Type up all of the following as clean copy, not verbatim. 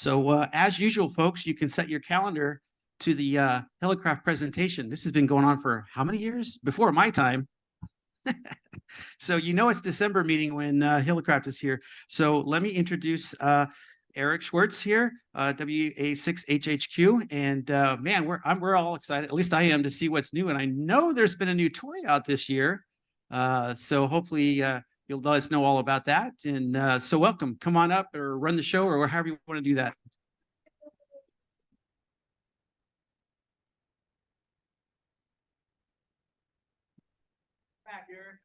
So as usual, folks, you can set your calendar to the Elecraft presentation. This has been going on for how many years? Before my time. So you know it's December meeting when Elecraft is here. So let me introduce Eric Swartz here, WA6HHQ, and man, we're all excited. At least I am, to see what's new. And I know there's been a new toy out this year, so hopefully you'll let us know all about that. And so welcome, come on up or run the show or however you want to do that. Back here.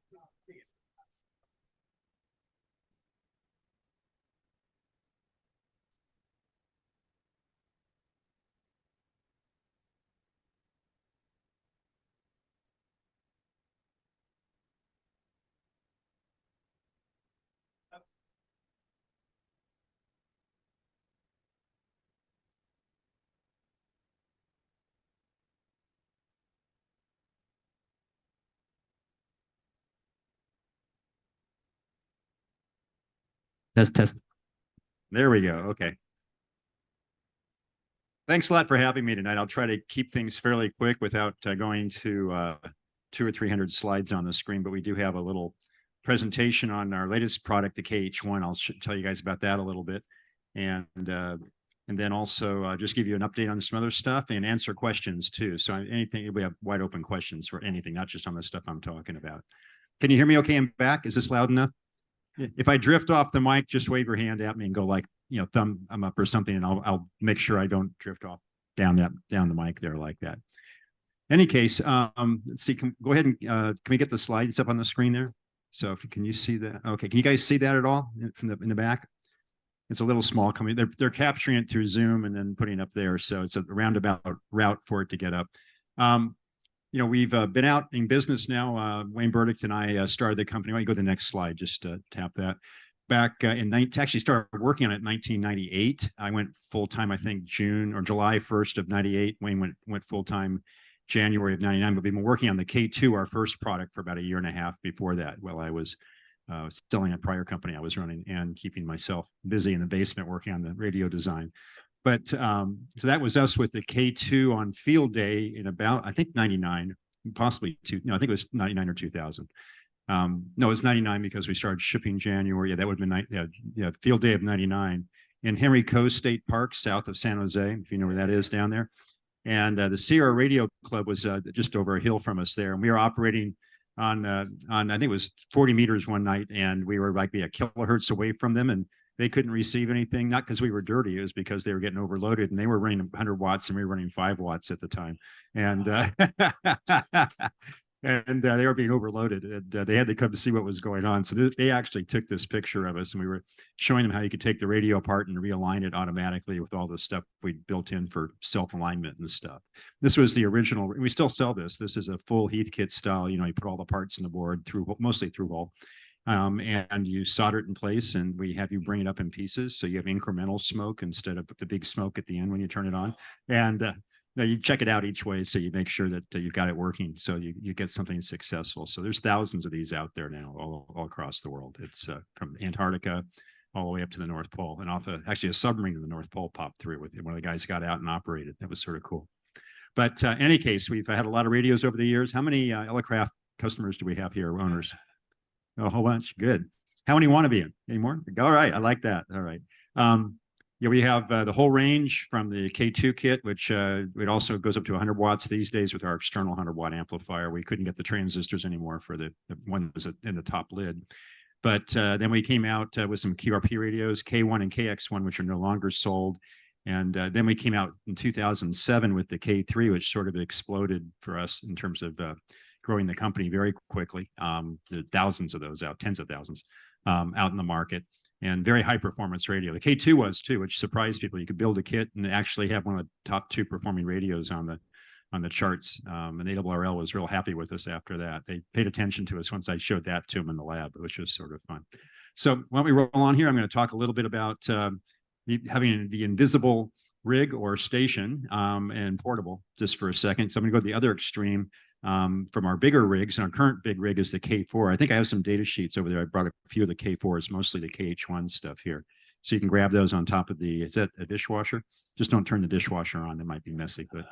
Test. There we go. Okay. Thanks a lot for having me tonight. I'll try to keep things fairly quick without going to 200 or 300 slides on the screen, but we do have a little presentation on our latest product, the KH1. I'll tell you guys about that a little bit. And then also just give you an update on some other stuff and answer questions too. So anything, we have wide open questions for anything, not just on the stuff I'm talking about. Can you hear me okay? I'm back. Is this loud enough? If I drift off the mic, just wave your hand at me and go like, thumb up or something, and I'll make sure I don't drift off down the mic there like that. Any case, let's see. Go ahead and can we get the slides up on the screen there? So can you see that? Okay, can you guys see that at all from in the back? It's a little small coming. They're capturing it through Zoom and then putting it up there, so it's a roundabout route for it to get up. We've been out in business now. Wayne Burdick and I started the company. Why don't you go to the next slide? Just tap that. Back actually started working on it in 1998. I went full-time, I think, June or July 1st of 98. Wayne went full-time January of 99, but we've been working on the K2, our first product, for about a year and a half before that, while I was selling a prior company I was running and keeping myself busy in the basement working on the radio design. But so that was us with the K2 on field day in about, I think, 99, possibly I think it was 99 or 2000. No, it was 99 because we started shipping January. Yeah, that would have been field day of 99 in Henry Coe State Park, south of San Jose, if you know where that is down there. And the Sierra Radio Club was just over a hill from us there. And we were operating on I think it was 40 meters one night, and we were like a kilohertz away from them, and they couldn't receive anything, not because we were dirty, it was because they were getting overloaded, and they were running 100 watts and we were running 5 watts at the time. And and they were being overloaded, and they had to come to see what was going on. So they actually took this picture of us, and we were showing them how you could take the radio apart and realign it automatically with all the stuff we built in for self-alignment and stuff. This was the original. We still sell this. This is a full Heathkit style. You put all the parts in the board mostly through hole. And you solder it in place, and we have you bring it up in pieces, so you have incremental smoke instead of the big smoke at the end when you turn it on. And you check it out each way, so you make sure that you've got it working, so you get something successful. So there's thousands of these out there now, all across the world. It's from Antarctica all the way up to the North Pole, and actually a submarine to the North Pole popped through with it. One of the guys got out and operated. That was sort of cool. But in any case, we've had a lot of radios over the years. How many Elecraft customers do we have here, owners? A whole bunch. Good. How many want to be in? Any more? All right. I like that. All right. We have the whole range from the K2 kit, which it also goes up to 100 watts these days with our external 100-watt amplifier. We couldn't get the transistors anymore for the one that was in the top lid. But then we came out with some QRP radios, K1 and KX1, which are no longer sold. And then we came out in 2007 with the K3, which sort of exploded for us in terms of growing the company very quickly. There are thousands of those out, tens of thousands out in the market, and very high performance radio. The K2 was too, which surprised people. You could build a kit and actually have one of the top 2 performing radios on the charts. And ARRL was real happy with us after that. They paid attention to us once I showed that to them in the lab, which was sort of fun. So why don't we roll on here? I'm going to talk a little bit about having the invisible rig or station and portable just for a second. So I'm going to go to the other extreme. From our bigger rigs, and our current big rig is the K4. I think I have some data sheets over there. I brought a few of the K4s, mostly the KH1 stuff here. So you can grab those on top of the, is that a dishwasher? Just don't turn the dishwasher on. That might be messy, but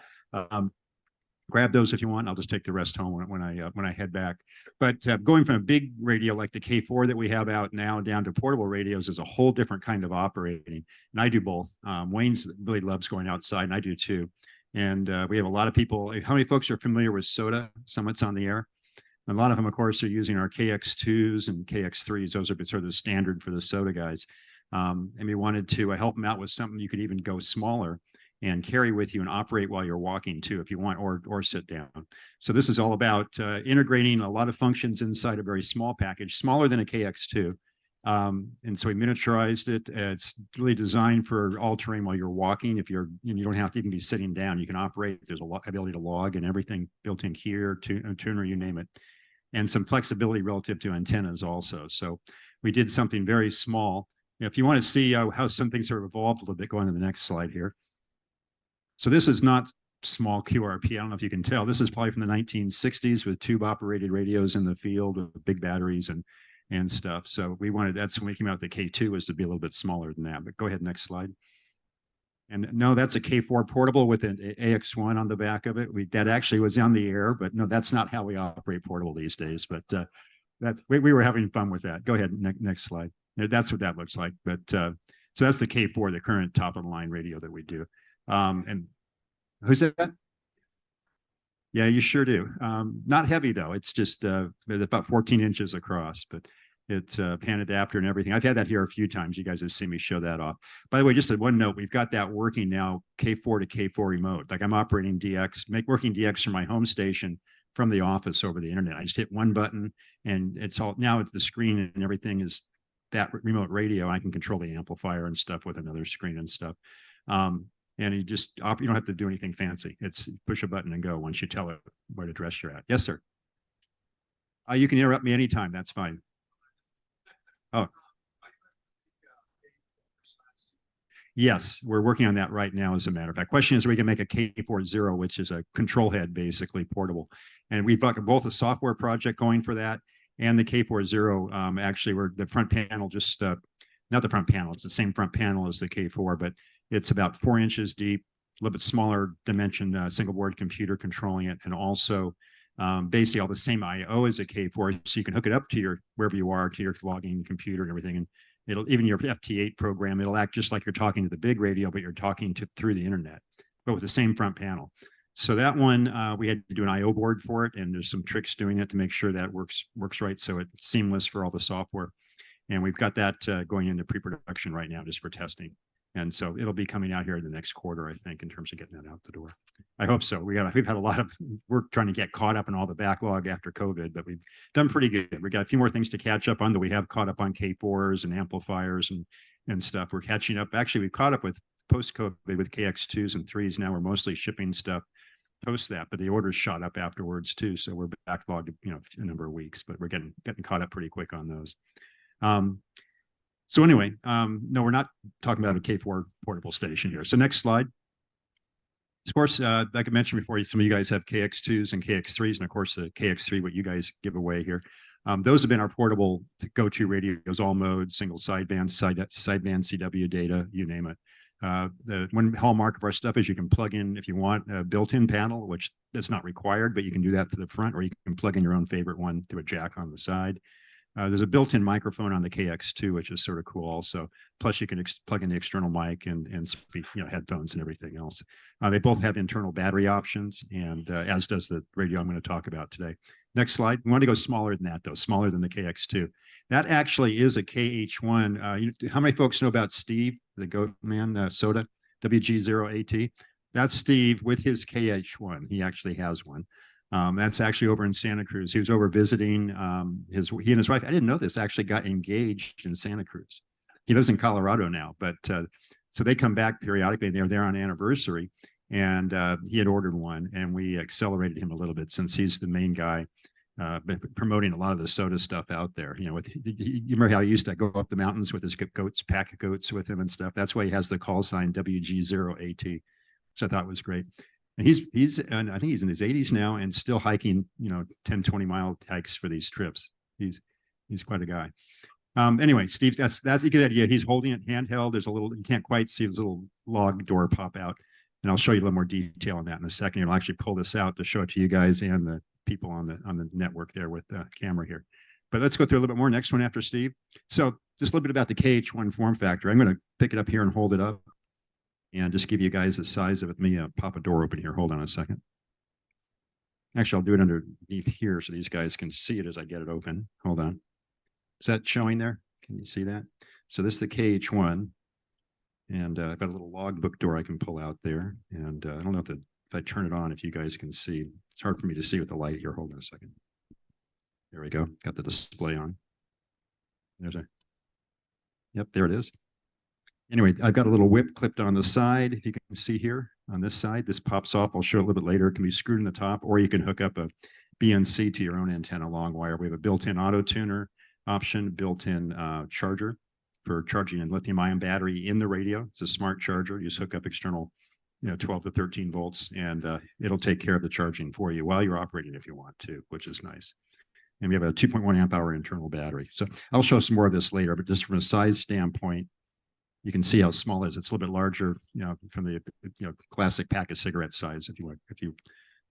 grab those if you want. I'll just take the rest home when I head back. But going from a big radio like the K4 that we have out now down to portable radios is a whole different kind of operating. And I do both. Wayne's really loves going outside, and I do too. And we have a lot of people. How many folks are familiar with SOTA? Summit's on the air. A lot of them, of course, are using our KX2s and KX3s. Those are sort of the standard for the SOTA guys. And we wanted to help them out with something you could even go smaller and carry with you and operate while you're walking too, if you want, or sit down. So this is all about integrating a lot of functions inside a very small package, smaller than a KX2. And so we miniaturized it. It's really designed for all terrain while you're walking. If you don't have to even be sitting down, you can operate. There's a lot ability to log and everything built in here, tuner, you name it, and some flexibility relative to antennas also. So we did something very small. If you want to see how some things have evolved a little bit, go on to the next slide here. So this is not small QRP. I don't know if you can tell. This is probably from the 1960s with tube operated radios in the field with big batteries and stuff. So we wanted, that's when we came out with the K2, was to be a little bit smaller than that. But go ahead, next slide. And no, that's a K4 portable with an AX1 on the back of it. That actually was on the air, but no, that's not how we operate portable these days. But we were having fun with that. Go ahead, next slide. That's what that looks like. But so that's the K4, the current top of the line radio that we do. And who's that? Yeah, you sure do. Not heavy though. It's just about 14 inches across, but it's pan adapter and everything. I've had that here a few times. You guys have seen me show that off. By the way, just one note, we've got that working now, K4 to K4 remote. Like I'm operating working DX from my home station from the office over the internet. I just hit one button and it's all, now it's the screen and everything is that remote radio. I can control the amplifier and stuff with another screen and stuff. And you don't have to do anything fancy. It's push a button and go once you tell it what address you're at. Yes, sir. You can interrupt me anytime. That's fine. Oh. Yes, we're working on that right now, as a matter of fact. Question is, we can make a K40, which is a control head, basically portable. And we've got both a software project going for that and the K40. Actually, we're the front panel, just not the front panel, it's the same front panel as the K4, but it's about 4 inches deep, a little bit smaller dimension, single board computer controlling it, and also basically all the same I/O as a K4, so you can hook it up to your wherever you are, to your logging computer and everything. And it'll, even your FT8 program, it'll act just like you're talking to the big radio, but you're talking through the internet, but with the same front panel. So that one, we had to do an I/O board for it, and there's some tricks doing it to make sure that works right, so it's seamless for all the software. And we've got that going into pre-production right now just for testing. And so it'll be coming out here in the next quarter, I think, in terms of getting that out the door. I hope so. We've had a lot of work trying to get caught up in all the backlog after COVID, but we've done pretty good. We got a few more things to catch up on, that we have caught up on K4s and amplifiers and stuff. We're catching up. Actually, we've caught up with post-COVID with KX2s and 3s. Now we're mostly shipping stuff post that, but the orders shot up afterwards too. So we're backlogged, a number of weeks, but we're getting caught up pretty quick on those. So anyway, no, we're not talking about a K4 portable station here. So next slide. Of course, like I mentioned before, some of you guys have KX2s and KX3s, and of course the KX3, what you guys give away here. Those have been our portable go-to radios, all modes, single sideband, sideband CW data, you name it. The one hallmark of our stuff is you can plug in, if you want, a built-in panel, which is not required, but you can do that to the front, or you can plug in your own favorite one through a jack on the side. There's a built-in microphone on the KX2, which is sort of cool also. Plus you can plug in the external mic and speak, headphones and everything else. They both have internal battery options, and as does the radio I'm going to talk about today. Next slide. We want to go smaller than that, though, smaller than the KX2. That actually is a KH1. How many folks know about Steve, the goat man, Soda, WG0AT? That's Steve with his KH1. He actually has one. That's actually over in Santa Cruz. He was over visiting. He and his wife, I didn't know this, actually got engaged in Santa Cruz. He lives in Colorado now, but so they come back periodically. They're there on anniversary, and he had ordered one, and we accelerated him a little bit since he's the main guy promoting a lot of the soda stuff out there. You remember how he used to go up the mountains with his goats, pack of goats with him and stuff. That's why he has the call sign WG0AT, which I thought was great. And and I think he's in his 80s now and still hiking, 10, 20 mile hikes for these trips. He's quite a guy. Anyway, Steve, that's a good idea. He's holding it handheld. There's a little, you can't quite see this little log door pop out. And I'll show you a little more detail on that in a second. I'll actually pull this out to show it to you guys and the people on the network there with the camera here. But let's go through a little bit more. Next one after Steve. So just a little bit about the KH1 form factor. I'm going to pick it up here and hold it up and just give you guys the size of it. Let me pop a door open here. Hold on a second. Actually, I'll do it underneath here so these guys can see it as I get it open. Hold on. Is that showing there? Can you see that? So this is the KH1. And I've got a little logbook door I can pull out there. And I don't know if I turn it on, if you guys can see. It's hard for me to see with the light here. Hold on a second. There we go. Got the display on. Yep, there it is. Anyway, I've got a little whip clipped on the side. If you can see here on this side, this pops off. I'll show it a little bit later. It can be screwed in the top, or you can hook up a BNC to your own antenna long wire. We have a built-in auto tuner option, built-in charger for charging a lithium-ion battery in the radio. It's a smart charger. You just hook up external, 12 to 13 volts, and it'll take care of the charging for you while you're operating if you want to, which is nice. And we have a 2.1 amp hour internal battery. So I'll show some more of this later, but just from a size standpoint, you can see how small it is. It's a little bit larger, from the classic pack of cigarette size, if you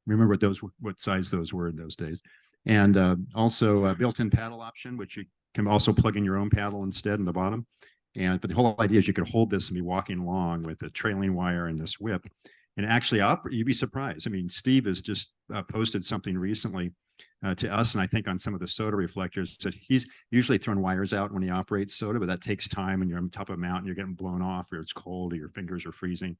remember what size those were in those days. And also a built-in paddle option, which you can also plug in your own paddle instead in the bottom. But the whole idea is you could hold this and be walking along with a trailing wire and this whip. And actually, you'd be surprised. I mean, Steve has just posted something recently to us, and I think on some of the soda reflectors, that he's usually throwing wires out when he operates soda, but that takes time, and you're on top of a mountain, you're getting blown off, or it's cold, or your fingers are freezing.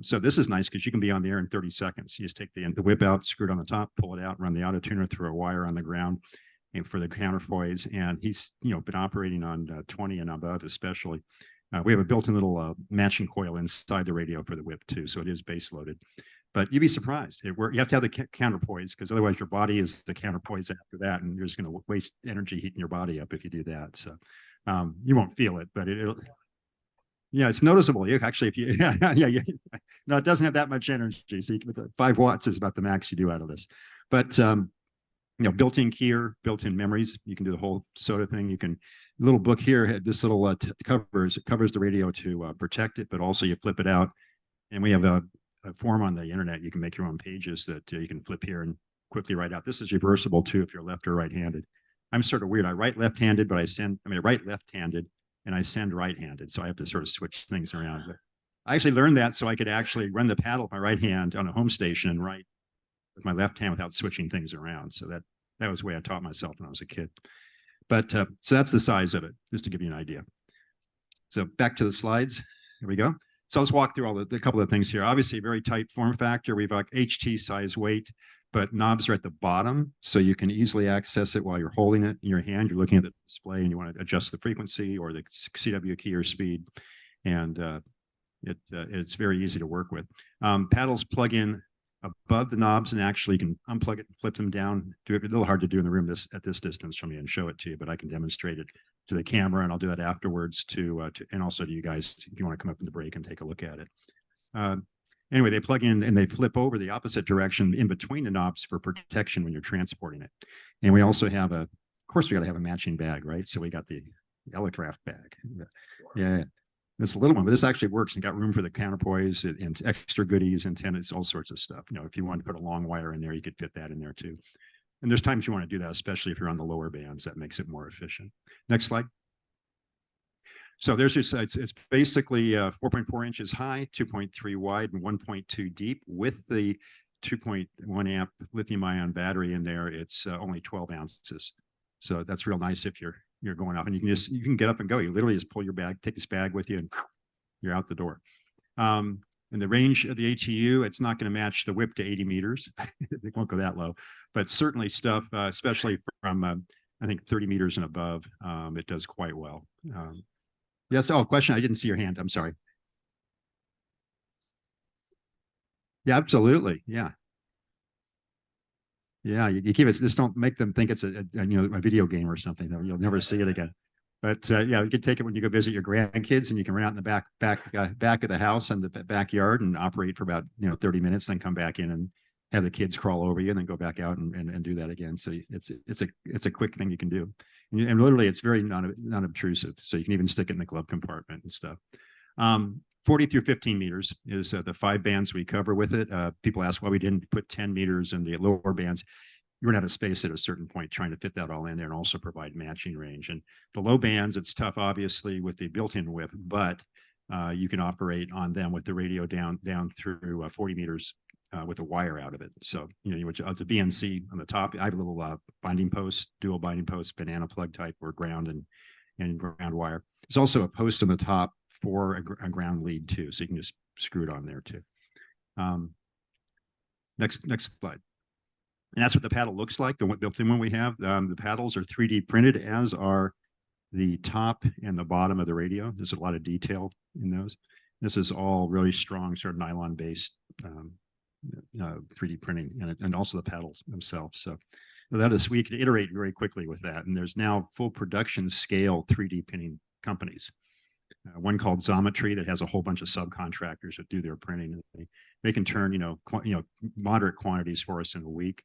So this is nice because you can be on the air in 30 seconds. You just take the whip out, screw it on the top, pull it out, run the auto tuner through a wire on the ground, and for the counterpoise. And he's been operating on 20 and above, especially. We have a built-in little matching coil inside the radio for the whip too, so it is base loaded. But you'd be surprised. You have to have the counterpoise, because otherwise your body is the counterpoise after that, and you're just going to waste energy heating your body up if you do that. So you won't feel it, but it'll. Yeah, it's noticeable. If you, no, it doesn't have that much energy. So 5 watts is about the max you do out of this. But built-in keyer, built-in memories. You can do the whole soda thing. You can, little book here had this little covers the radio to protect it, but also you flip it out, and we have a form on the internet. You can make your own pages that you can flip here and quickly write out. This is reversible too if you're left or right-handed. I'm sort of weird. I write left-handed, but I write left-handed and I send right-handed. So I have to sort of switch things around. But I actually learned that so I could actually run the paddle with my right hand on a home station and write with my left hand without switching things around. So that was the way I taught myself when I was a kid. But so that's the size of it, just to give you an idea. So back to the slides. Here we go. So let's walk through a couple of things here. Obviously, a very tight form factor. We've got HT size weight, but knobs are at the bottom, so you can easily access it while you're holding it in your hand. You're looking at the display, and you want to adjust the frequency or the CW key or speed, and it's very easy to work with. Paddles plug in above the knobs, and actually you can unplug it and flip them down. Do it a little hard to do in the room at this distance from you and show it to you, but I can demonstrate it to the camera, and I'll do that afterwards and also to you guys if you want to come up in the break and take a look at it. Anyway, they plug in and they flip over the opposite direction in between the knobs for protection when you're transporting it. And we also have of course we got to have a matching bag, right? So we got the Elecraft bag. Yeah. This little one, but this actually works and got room for the counterpoise and extra goodies, antennas, all sorts of stuff. If you want to put a long wire in there, you could fit that in there too. And there's times you want to do that, especially if you're on the lower bands. That makes it more efficient. Next slide. So there's your sides. It's basically 4.4 inches high, 2.3 wide, and 1.2 deep. With the 2.1 amp lithium-ion battery in there, it's only 12 ounces. So that's real nice if you're going off, and you can get up and go. You literally just pull your bag, take this bag with you, and you're out the door. And the range of the ATU, it's not going to match the whip to 80 meters. It won't go that low, but certainly stuff, especially from I think 30 meters and above, it does quite well. Yes. Oh, question. I didn't see your hand. I'm sorry. Yeah, absolutely. Yeah. Yeah, you keep it. Just don't make them think it's a video game or something. You'll never see it again. But yeah, you can take it when you go visit your grandkids, and you can run out in the back of the house and the backyard and operate for about 30 minutes, then come back in and have the kids crawl over you and then go back out and do that again. So it's a quick thing you can do. And literally it's very non-obtrusive. So you can even stick it in the glove compartment and stuff. 40 through 15 meters is the 5 bands we cover with it. People ask why we didn't put 10 meters in the lower bands. You run out of space at a certain point trying to fit that all in there and also provide matching range. And the low bands, it's tough, obviously, with the built-in whip, but you can operate on them with the radio down through 40 meters with a wire out of it. So, it's a BNC on the top. I have a little binding post, dual binding post, banana plug type, or ground and ground wire. There's also a post on the top for a ground lead too. So you can just screw it on there too. Next slide. And that's what the paddle looks like, the built-in one we have. The paddles are 3D printed, as are the top and the bottom of the radio. There's a lot of detail in those. This is all really strong, sort of nylon-based 3D printing, and also the paddles themselves. So that is, we can iterate very quickly with that. And there's now full production scale 3D printing companies. One called Xometry that has a whole bunch of subcontractors that do their printing. They can turn moderate quantities for us in a week,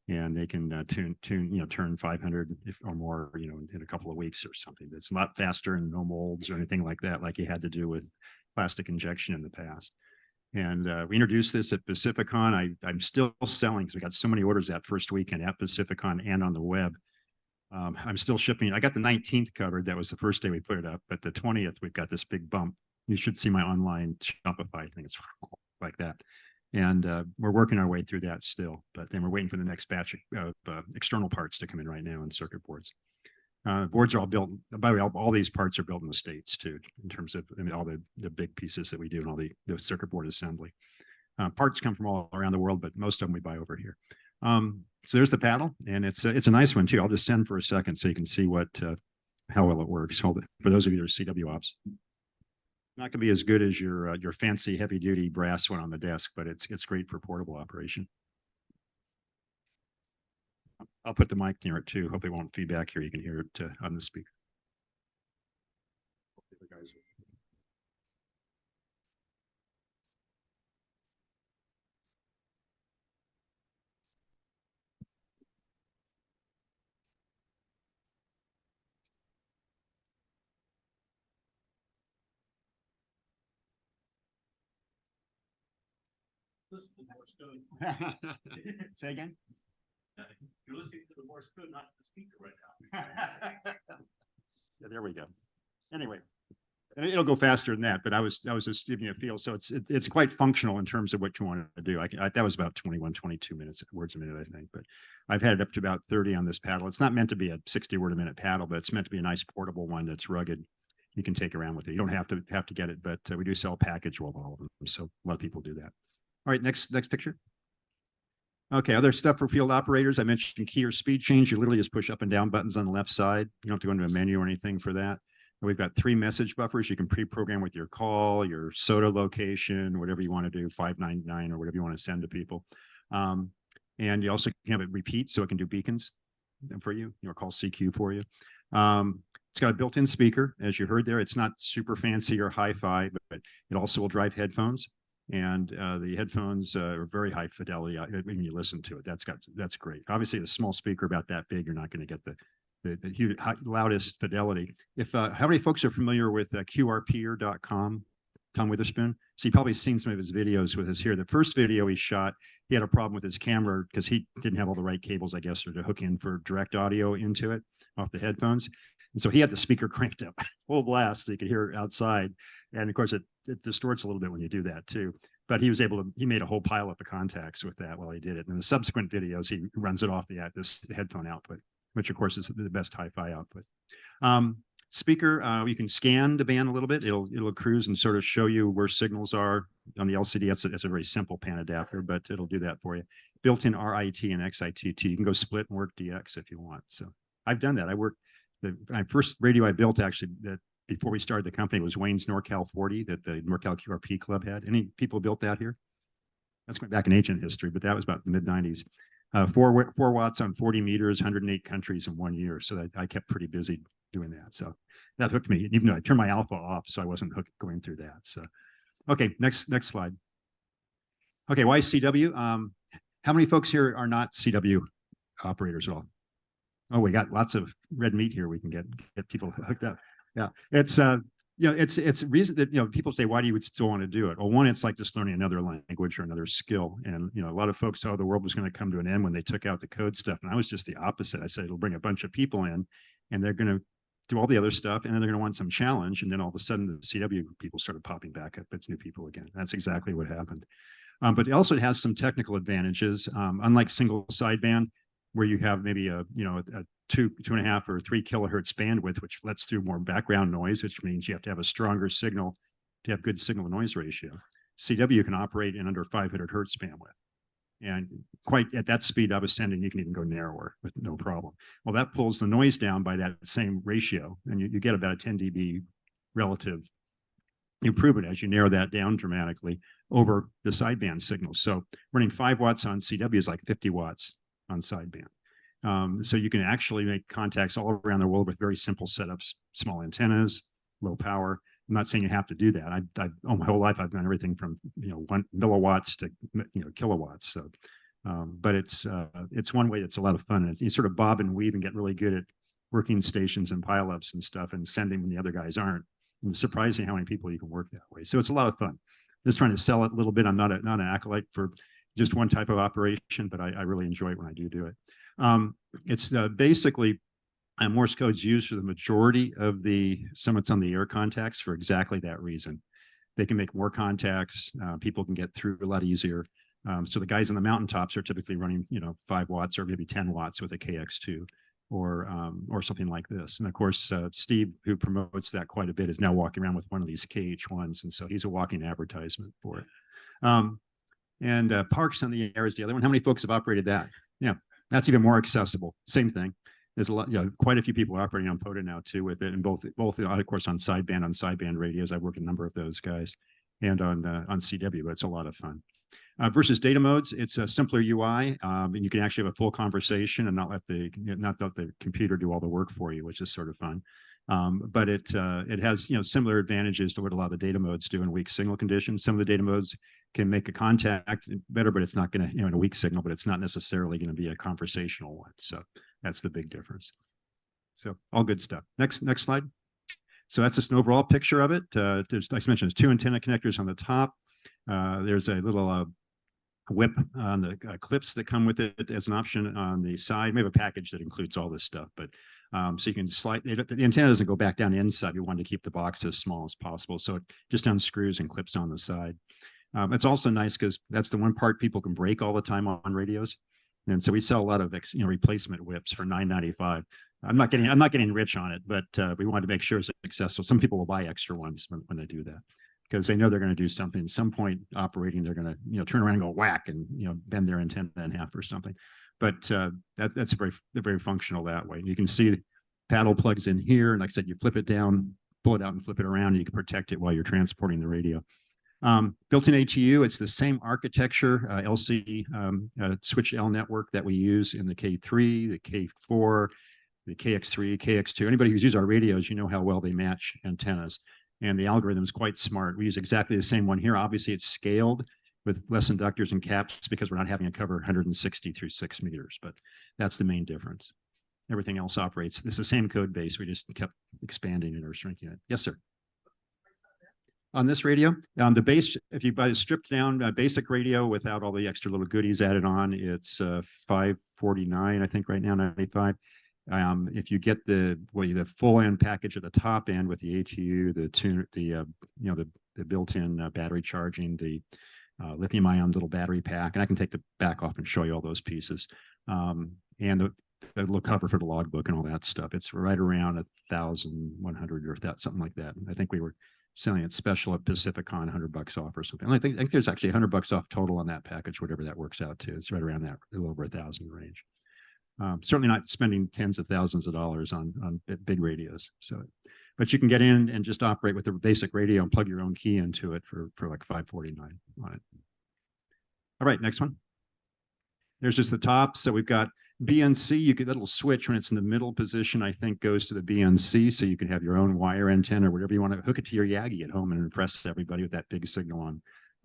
and they can turn 500 or more in a couple of weeks or something. It's a lot faster and no molds or anything like that, like you had to do with plastic injection in the past. And we introduced this at Pacificon. I'm still selling because we got so many orders that first weekend at Pacificon and on the web. I'm still shipping. I got the 19th covered. That was the first day we put it up. But the 20th, we've got this big bump. You should see my online Shopify thing. It's like that. And we're working our way through that still. But then we're waiting for the next batch of external parts to come in right now, and circuit boards. Boards are all built. By the way, all these parts are built in the States too, in terms of all the big pieces that we do and all the circuit board assembly. Parts come from all around the world, but most of them we buy over here. So there's the paddle, and it's a nice one too. I'll just send for a second so you can see how well it works. Hold it for those of you that are CW ops. Not gonna be as good as your fancy heavy duty brass one on the desk, but it's great for portable operation. I'll put the mic near it too. Hope it won't feedback here. You can hear it on the speaker. Say again? You're listening to the Morse code, not the speaker right now. Yeah, there we go. Anyway, it'll go faster than that, but I was just giving you a feel. So it's quite functional in terms of what you want to do. That was about 22 words a minute, I think, but I've had it up to about 30 on this paddle. It's not meant to be a 60 word a minute paddle, but it's meant to be a nice portable one that's rugged. You can take around with it. You don't have to get it, but we do sell a package with all of them. So a lot of people do that. All right, next picture. Okay, other stuff for field operators. I mentioned key or speed change. You literally just push up and down buttons on the left side. You don't have to go into a menu or anything for that. And we've got 3 message buffers. You can pre-program with your call, your SOTA location, whatever you want to do, 599 or whatever you want to send to people. And you also can have it repeat, so it can do beacons for you, or call CQ for you. It's got a built-in speaker, as you heard there. It's not super fancy or hi-fi, but it also will drive headphones. And the headphones are very high fidelity when you listen to it. That's great. Obviously, the small speaker about that big, you're not going to get the huge, loudest fidelity. How many folks are familiar with QRPer.com? Tom Witherspoon. So you've probably seen some of his videos with us here. The first video he shot, he had a problem with his camera because he didn't have all the right cables, I guess, or to hook in for direct audio into it off the headphones. And so he had the speaker cranked up full blast so you could hear it outside. And of course, it distorts a little bit when you do that too. But he made a whole pile up of contacts with that while he did it. And in the subsequent videos, he runs it off this headphone output, which of course is the best hi-fi output. Speaker, you can scan the band a little bit. It'll cruise and sort of show you where signals are on the LCD. It's a very simple pan adapter, but it'll do that for you. Built-in RIT and XITT. You can go split and work DX if you want. So I've done that. My first radio I built actually that before we started the company was Wayne's NorCal 40 that the NorCal QRP Club had. Any people built that here? That's going back in ancient history, but that was about the mid-90s. 4 watts on 40 meters, 108 countries in 1 year. So I kept pretty busy doing that. So that hooked me, even though I turned my alpha off, so I wasn't going through that. So, okay, next slide. Okay, why CW? How many folks here are not CW operators at all? Oh, we got lots of red meat here. We can get people hooked up. Yeah, it's it's a reason that people say, why do you still want to do it? Well, one, it's like just learning another language or another skill, and a lot of folks thought the world was going to come to an end when they took out the code stuff, and I was just the opposite. I said it'll bring a bunch of people in, and they're going to do all the other stuff, and then they're going to want some challenge, and then all of a sudden the CW people started popping back up. It's new people again. That's exactly what happened. But it also has some technical advantages, unlike single sideband, where you have maybe a 2.5 or 3 kilohertz bandwidth, which lets through more background noise, which means you have to have a stronger signal to have good signal to noise ratio. CW can operate in under 500 hertz bandwidth. And quite at that speed I was sending, you can even go narrower with no problem. Well, that pulls the noise down by that same ratio, and you get about a 10 dB relative improvement as you narrow that down dramatically over the sideband signals. So running 5 watts on CW is like 50 watts on sideband. So you can actually make contacts all around the world with very simple setups, small antennas, low power. I'm not saying you have to do that. All my whole life I've done everything from 1 milliwatts to kilowatts. So, but it's one way that's a lot of fun. And you sort of bob and weave and get really good at working stations and pileups and stuff and sending when the other guys aren't. And it's surprising how many people you can work that way. So it's a lot of fun. Just trying to sell it a little bit. I'm not an acolyte for just one type of operation, but I really enjoy it when I do it. It's basically Morse code's used for the majority of the summits on the air contacts for exactly that reason. They can make more contacts. People can get through a lot easier. So the guys on the mountaintops are typically running 5 watts or maybe 10 watts with a KX2 or something like this. And of course, Steve, who promotes that quite a bit, is now walking around with one of these KH1s, and so he's a walking advertisement for it. And Parks on the Air is the other one. How many folks have operated that? Yeah, that's even more accessible. Same thing. There's a lot, quite a few people operating on POTA now too with it, and both of course on sideband radios. I work a number of those guys, and on CW. But it's a lot of fun. Versus data modes, it's a simpler UI, and you can actually have a full conversation and not let the computer do all the work for you, which is sort of fun. But it has similar advantages to what a lot of the data modes do in weak signal conditions. Some of the data modes can make a contact better, but it's not going to in a weak signal, but it's not necessarily going to be a conversational one. So that's the big difference. So all good stuff. Next slide. So that's just an overall picture of it. There's, like I mentioned, there's 2 antenna connectors on the top. There's a little whip on the clips that come with it as an option on the side. We have a package that includes all this stuff, but so you can slide it. The antenna doesn't go back down inside. We wanted to keep the box as small as possible, so it just unscrews and clips on the side. It's also nice because that's the one part people can break all the time on radios, and so we sell a lot of replacement whips for $9.95. I'm not getting rich on it, but we wanted to make sure it's accessible. Some people will buy extra ones when they do that, because they know they're going to do something at some point operating. They're going to turn around and go whack and bend their antenna in half or something. But that's very functional that way. You can see the paddle plugs in here, and like I said, you flip it down, pull it out, and flip it around, and you can protect it while you're transporting the radio. Built-in ATU, it's the same architecture, LC switched L network that we use in the K3, the K4, the KX3, KX2. Anybody who's used our radios, you know how well they match antennas. And the algorithm is quite smart. We use exactly the same one here. Obviously, it's scaled with less inductors and caps because we're not having to cover 160 through 6 meters, but that's the main difference. Everything else operates. It's the same code base. We just kept expanding it or shrinking it. Yes, sir. On this radio, the base, if you buy the stripped down basic radio without all the extra little goodies added on, it's $549, I think right now, $95. If you get the full end package at the top end with the ATU, the built-in battery charging, the lithium-ion little battery pack, and I can take the back off and show you all those pieces, and the little cover for the logbook and all that stuff. It's right around 1,100 or something like that. I think we were selling it special at Pacificon, $100 off or something. I think there's actually $100 off total on that package, whatever that works out to. It's right around that, a little over 1,000 range. Certainly not spending tens of thousands of dollars on big radios. So, but you can get in and just operate with the basic radio and plug your own key into it for like $549 on it. All right, next one. There's just the top. So we've got BNC. You get that little switch when it's in the middle position, I think goes to the BNC. So you can have your own wire antenna or whatever you want to hook it to your Yagi at home and impress everybody with that big signal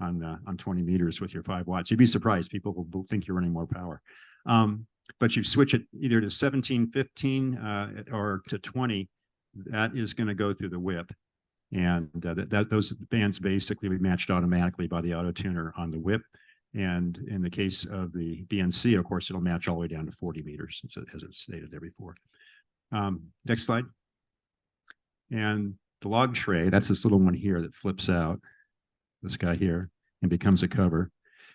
on 20 meters with your 5 watts. You'd be surprised. People will think you're running more power. But you switch it either to 17, 15 or to 20. That is going to go through the whip. And those bands basically be matched automatically by the auto tuner on the whip. And in the case of the BNC, of course, it'll match all the way down to 40 meters, as it stated there before. Next slide. And the log tray, that's this little one here that flips out, this guy here, and becomes a cover.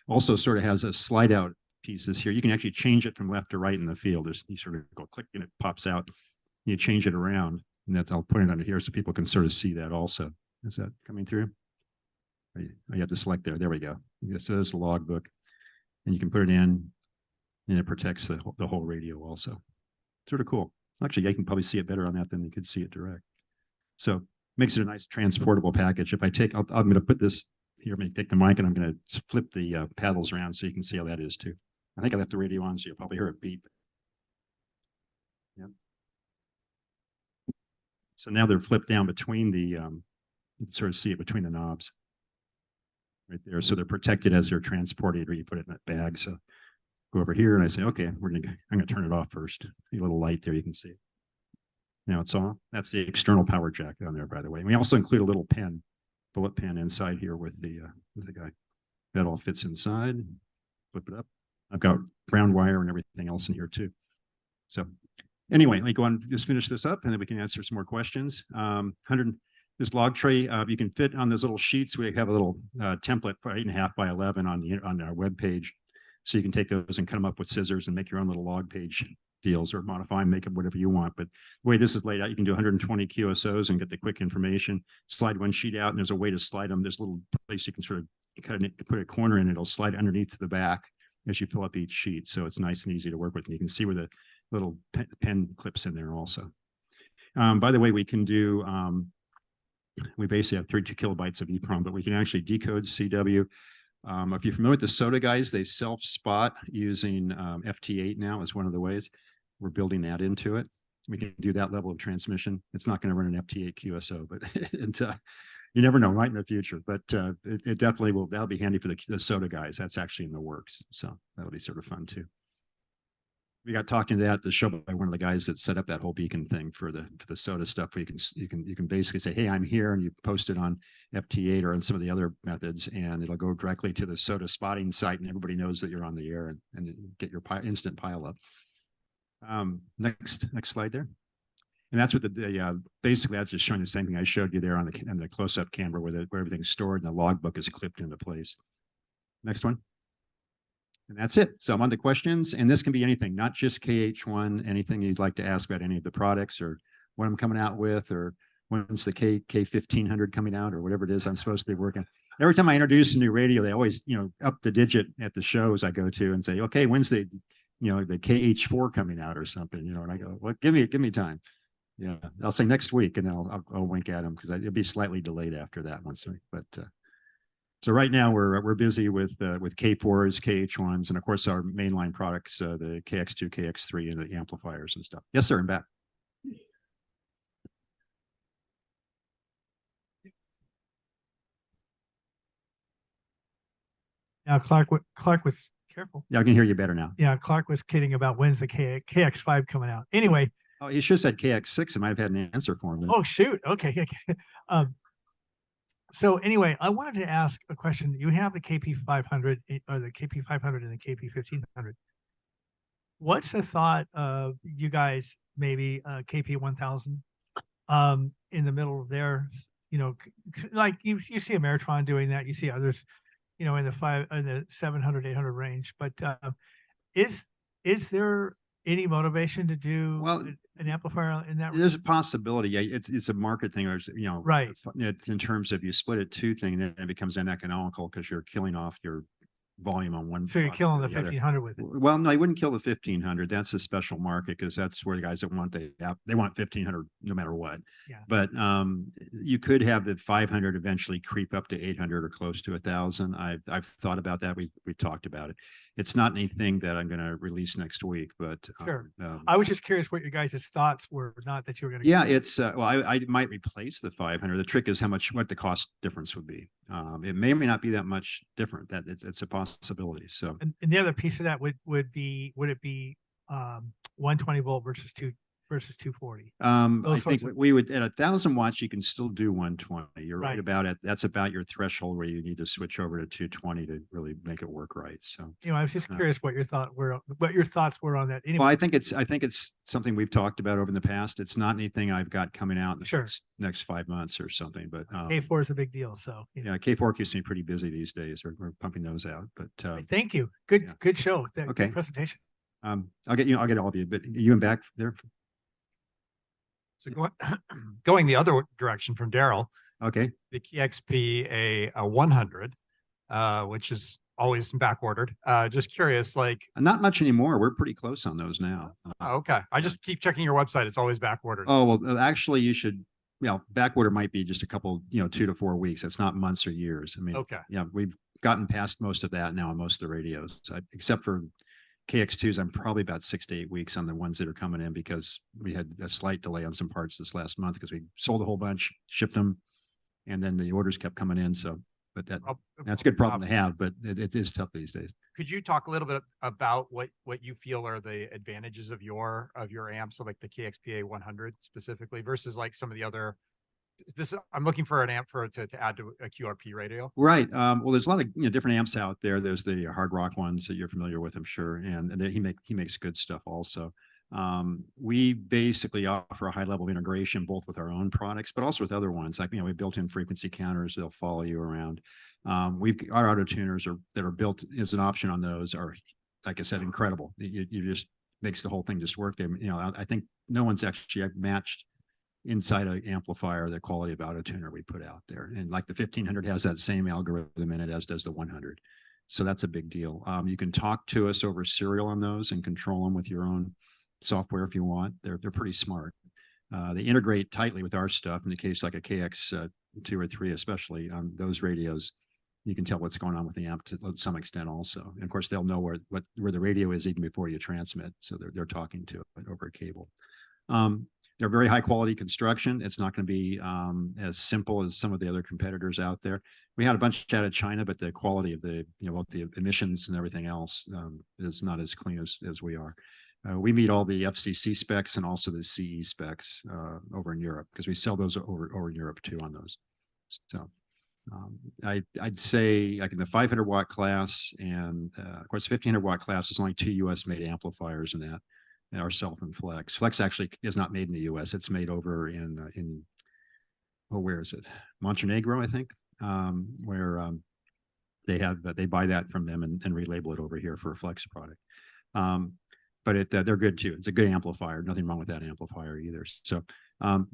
Also sort of has a slide out pieces here. You can actually change it from left to right in the field. You sort of go click and it pops out. You change it around. And that's, I'll put it under here so people can sort of see that also. Is that coming through? You have to select there. There we go. So there's the log book. And you can put it in and it protects the whole radio also. Sort of cool. Actually, I can probably see it better on that than you could see it direct. So makes it a nice transportable package. If I take, I'm going to put this here, I'm going to take the mic and I'm going to flip the paddles around so you can see how that is too. I think I left the radio on so you'll probably hear it beep. Yep. So now they're flipped down between the, you can sort of see it between the knobs right there. So they're protected as they're transported, or you put it in that bag. So go over here and I say, okay, I'm going to turn it off first. A little light there, you can see it. Now it's off. That's the external power jack down there, by the way. And we also include a little pen, bullet pen inside here with the guy. That all fits inside. Flip it up. I've got ground wire and everything else in here too. So anyway, let me go on, just finish this up and then we can answer some more questions. This log tray, you can fit on those little sheets. We have a little template for 8.5 by 11 on our web page. So you can take those and cut them up with scissors and make your own little log page deals, or modify and make it whatever you want. But the way this is laid out, you can do 120 QSOs and get the quick information, slide one sheet out, and there's a way to slide them. There's a little place you can sort of cut it, put a corner in, it'll slide underneath to the back as you fill up each sheet. So it's nice and easy to work with. And you can see where the little pen clips in there also. By the way, we can do, we basically have 32 kilobytes of EEPROM, but we can actually decode CW. If you're familiar with the SOTA guys, they self-spot using FT8 now is one of the ways. We're building that into it. We can do that level of transmission. It's not going to run an FT8 QSO, but you never know, right in the future. But it definitely will. That'll be handy for the SOTA guys. That's actually in the works, so that'll be sort of fun too. We got talking to that at the show by one of the guys that set up that whole beacon thing for the SOTA stuff, where you can basically say, hey, I'm here, and you post it on FT8 or on some of the other methods, and it'll go directly to the SOTA spotting site, and everybody knows that you're on the air, and get your instant pile up. Next slide there. And that's what basically that's just showing the same thing I showed you there on the close-up camera, where everything's stored and the logbook is clipped into place. Next one. And that's it. So I'm on to questions, and this can be anything, not just KH1, anything you'd like to ask about any of the products, or what I'm coming out with, or when's the K1500 coming out, or whatever it is I'm supposed to be working. Every time I introduce a new radio, they always, up the digit at the shows I go to and say, okay, when's the KH4 coming out or something, and I go, well, give me time. Yeah, I'll say next week, and then I'll wink at them because it'll be slightly delayed after that one. But so right now we're busy with K4s, KH1s, and of course our mainline products, the KX2, KX3, and the amplifiers and stuff. Yes, sir, I'm back. Now Clark was careful. Yeah, I can hear you better now. Yeah, Clark was kidding about when's the KX5 coming out. Anyway. Oh, you should have said KX6. I might have had an answer for him. Oh, shoot. Okay. So anyway, I wanted to ask a question. You have the KP500 or the KP500 and the KP1500. What's the thought of you guys maybe KP1000 in the middle of there? Like you see Ameritron doing that. You see others, in the 700, 800 range. But is there any motivation to do an amplifier in that? There's a possibility. Yeah, it's a market thing. There's, right. It's in terms of you split it two thing, then it becomes uneconomical because you're killing off your volume on one. So you're product killing or the other. 1500 with it. Well, no, I wouldn't kill the 1500. That's a special market because that's where the guys that want they want 1500 no matter what. Yeah. But you could have the 500 eventually creep up to 800 or close to 1,000. I've thought about that. We've talked about it. It's not anything that I'm going to release next week, but Sure. I was just curious what your guys' thoughts were, not that you were going to. yeah, it's well, I might replace the 500. The trick is what the cost difference would be. It may or may not be that much different. That it's a possibility. So, And the other piece of that would it be 120 volt versus 240? I Those think sorts of- we would at 1,000 watts, you can still do 120. You're right Right. about it. That's about your threshold where you need to switch over to 220 to really make it work right. So, I was just Uh, curious what your thoughts were on that. well, Anyway, I think it's something we've talked about over in the past. It's not anything I've got coming out in the Sure. next 5 months or something. But K4 is a big deal. So yeah, K4 keeps me pretty busy these days. We're pumping those out. But thank you. yeah. Good show. Okay. Good presentation. I'll get all of you. But you and back there. So going the other direction from Daryl, Okay. the KXP a 100, which is always back ordered. Just curious, like, Not much anymore. We're pretty close on those now. oh, okay. I just keep checking your website. It's always back ordered. Oh, well, actually you should, back order might be just a couple, 2 to 4 weeks. It's not months or years. I mean, Okay. yeah, we've gotten past most of that now on most of the radios, except for KX2s. I'm probably about 6 to 8 weeks on the ones that are coming in because we had a slight delay on some parts this last month because we sold a whole bunch, shipped them, and then the orders kept coming in. So, but that's a good problem to have, but it is tough these days. Could you talk a little bit about what you feel are the advantages of your amps, so like the KXPA 100 specifically versus like some of the other? I'm looking for an amp to add to a QRP radio. Right. Well, there's a lot of different amps out there. There's the hard rock ones that you're familiar with, I'm sure, and he makes good stuff also. We basically offer a high level of integration both with our own products, but also with other ones. Like we have built-in frequency counters; they'll follow you around. Our auto tuners that are built as an option on those are, like I said, incredible. You just makes the whole thing just work. I think no one's actually matched inside an amplifier the quality of auto tuner we put out there, and like the 1500 has that same algorithm in it as does the 100. So that's a big deal. You can talk to us over serial on those and control them with your own software if you want. They're pretty smart. They integrate tightly with our stuff. In the case like a KX 2 or 3, especially on those radios, you can tell what's going on with the amp to some extent also. And of course, they'll know where the radio is even before you transmit. So they're talking to it over a cable. They're very high quality construction. It's not going to be as simple as some of the other competitors out there. We had a bunch out of China, but the quality of the emissions and everything else is not as clean as we are. We meet all the FCC specs and also the CE specs over in Europe because we sell those over in Europe too on those. So I'd say like in the 500 watt class and of course 1500 watt class, there's only 2 US made amplifiers in that. Ourself and Flex. Flex actually is not made in the U.S. It's made over in where is it? Montenegro, I think, where they buy that from them and relabel it over here for a Flex product. But they're good too. It's a good amplifier. Nothing wrong with that amplifier either. So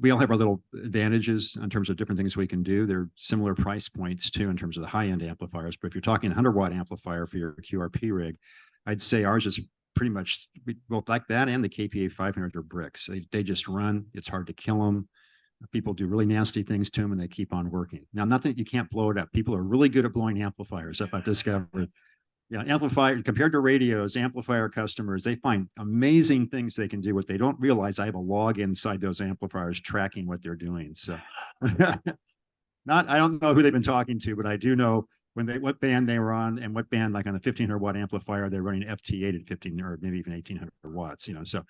we all have our little advantages in terms of different things we can do. They're similar price points too in terms of the high end amplifiers. But if you're talking 100 watt amplifier for your QRP rig, I'd say ours is pretty much both like that and the KPA 500 are bricks. They just run. It's hard to kill them. People do really nasty things to them and they keep on working. Now, not that you can't blow it up. People are really good at blowing amplifiers up. I've discovered. Yeah, amplifier compared to radios, amplifier customers, they find amazing things they can do. What they don't realize, I have a log inside those amplifiers tracking what they're doing. So I don't know who they've been talking to, but I do know what band they were on and what band, like on the 1500 watt amplifier, they're running FT8 at 15 or maybe even 1800 watts, So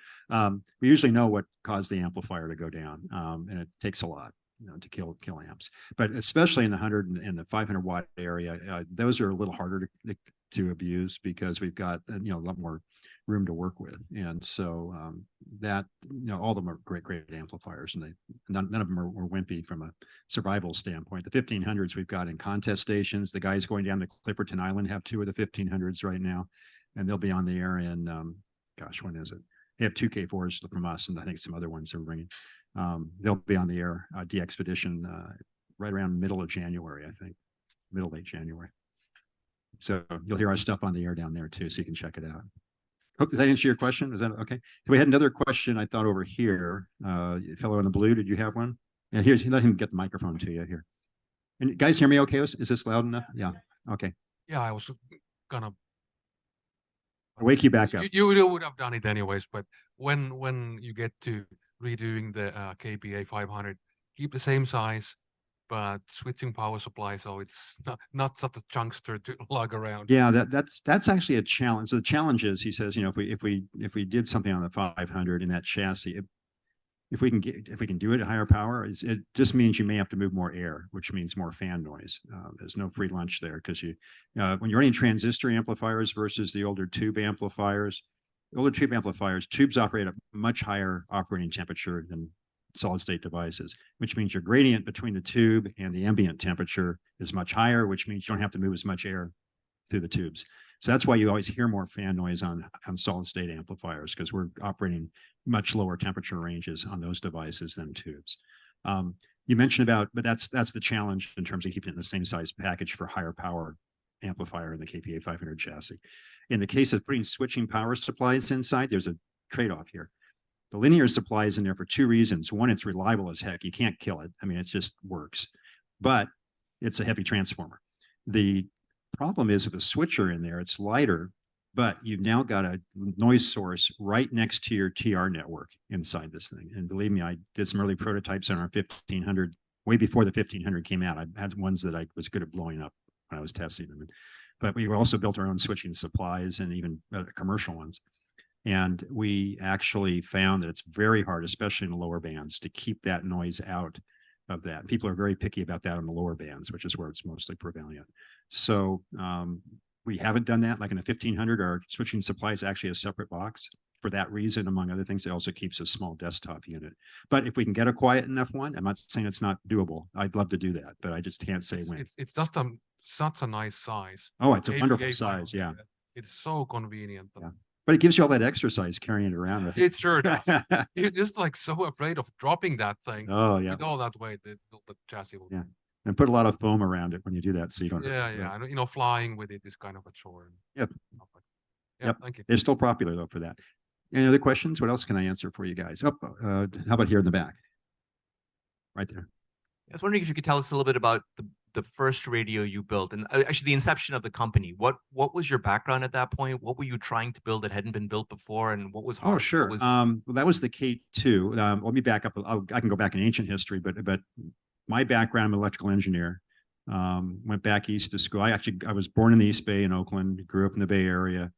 we usually know what caused the amplifier to go down. And it takes a lot, to kill amps, but especially in the 100 and the 500 watt area, those are a little harder to abuse because we've got, a lot more room to work with. And so that, all of them are great amplifiers, and none of them are wimpy from a survival standpoint. The 1500s we've got in contest stations. The guys going down to Clipperton Island have 2 of the 1500s right now, and they'll be on the air in, when is it? They have 2 K4s from us, and I think some other ones are bringing. They'll be on the air, DXpedition, right around middle of January, I think, late January. So you'll hear our stuff on the air down there too, so you can check it out. Hope, does that answer your question? Is that okay? We had another question I thought over here. Fellow in the blue, did you have one? Yeah, here's, let him get the microphone to you here. And guys, hear me okay? Is this loud enough? Yeah. Okay. Yeah, I was gonna I'll wake you back up. You would have done it anyways, but when you get to redoing the KPA 500, keep the same size, but switching power supply so it's not such a chunkster to lug around. Yeah, that's actually a challenge. So the challenge is, he says, you know, if we did something on the 500 in that chassis, if we can do it at higher power, it just means you may have to move more air, which means more fan noise. There's no free lunch there, because when you're running transistor amplifiers versus the older tube amplifiers, tubes operate at much higher operating temperature than solid state devices, which means your gradient between the tube and the ambient temperature is much higher, which means you don't have to move as much air through the tubes. So that's why you always hear more fan noise on solid state amplifiers, because we're operating much lower temperature ranges on those devices than tubes. You mentioned about, but that's the challenge in terms of keeping it in the same size package for higher power amplifier in the KPA 500 chassis. In the case of putting switching power supplies inside, there's a trade-off here. The linear supply is in there for two reasons. One, it's reliable as heck. You can't kill it. I mean, it just works. But it's a heavy transformer. The problem is with a switcher in there, it's lighter, but you've now got a noise source right next to your TR network inside this thing. And believe me, I did some early prototypes on our 1500, way before the 1500 came out. I had ones that I was good at blowing up when I was testing them. But we also built our own switching supplies and even commercial ones. And we actually found that it's very hard, especially in the lower bands, to keep that noise out of that. People are very picky about that on the lower bands, which is where it's mostly prevalent. So we haven't done that. Like in the 1500, our switching supply is actually a separate box. For that reason, among other things, it also keeps a small desktop unit. But if we can get a quiet enough one, I'm not saying it's not doable. I'd love to do that, but I just can't say when. It's just such a nice size. Oh, it's a APA wonderful size, yeah. It's so convenient. Yeah. But it gives you all that exercise carrying it around with It sure does. You're just like so afraid of dropping that thing. Oh, yeah. With all that weight, the chassis will. Yeah. And put a lot of foam around it when you do that, so you don't. Yeah. You know, flying with it is kind of a chore. Yep. Yeah, Yep. thank you. They're still popular though for that. Any other questions? What else can I answer for you guys? Oh, how about here in the back? Right there. I was wondering if you could tell us a little bit about the first radio you built, and actually the inception of the company. What was your background at that point? What were you trying to build that hadn't been built before, and what was hard? Oh, sure. Was... Well, that was the K2. Let me back up. I can go back in ancient history, but my background, I'm an electrical engineer. Went back east to school. I was born in the East Bay in Oakland, grew up in the Bay Area,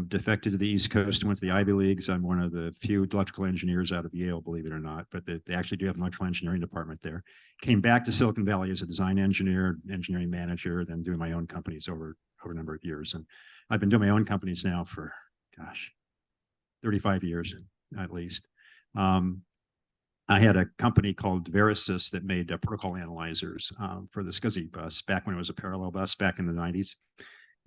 defected to the East Coast, went to the Ivy Leagues. I'm one of the few electrical engineers out of Yale, believe it or not, but they actually do have an electrical engineering department there. Came back to Silicon Valley as a design engineer, engineering manager, then doing my own companies over a number of years. And I've been doing my own companies now for, 35 years at least. I had a company called Verisys that made protocol analyzers for the SCSI bus back when it was a parallel bus back in the 90s.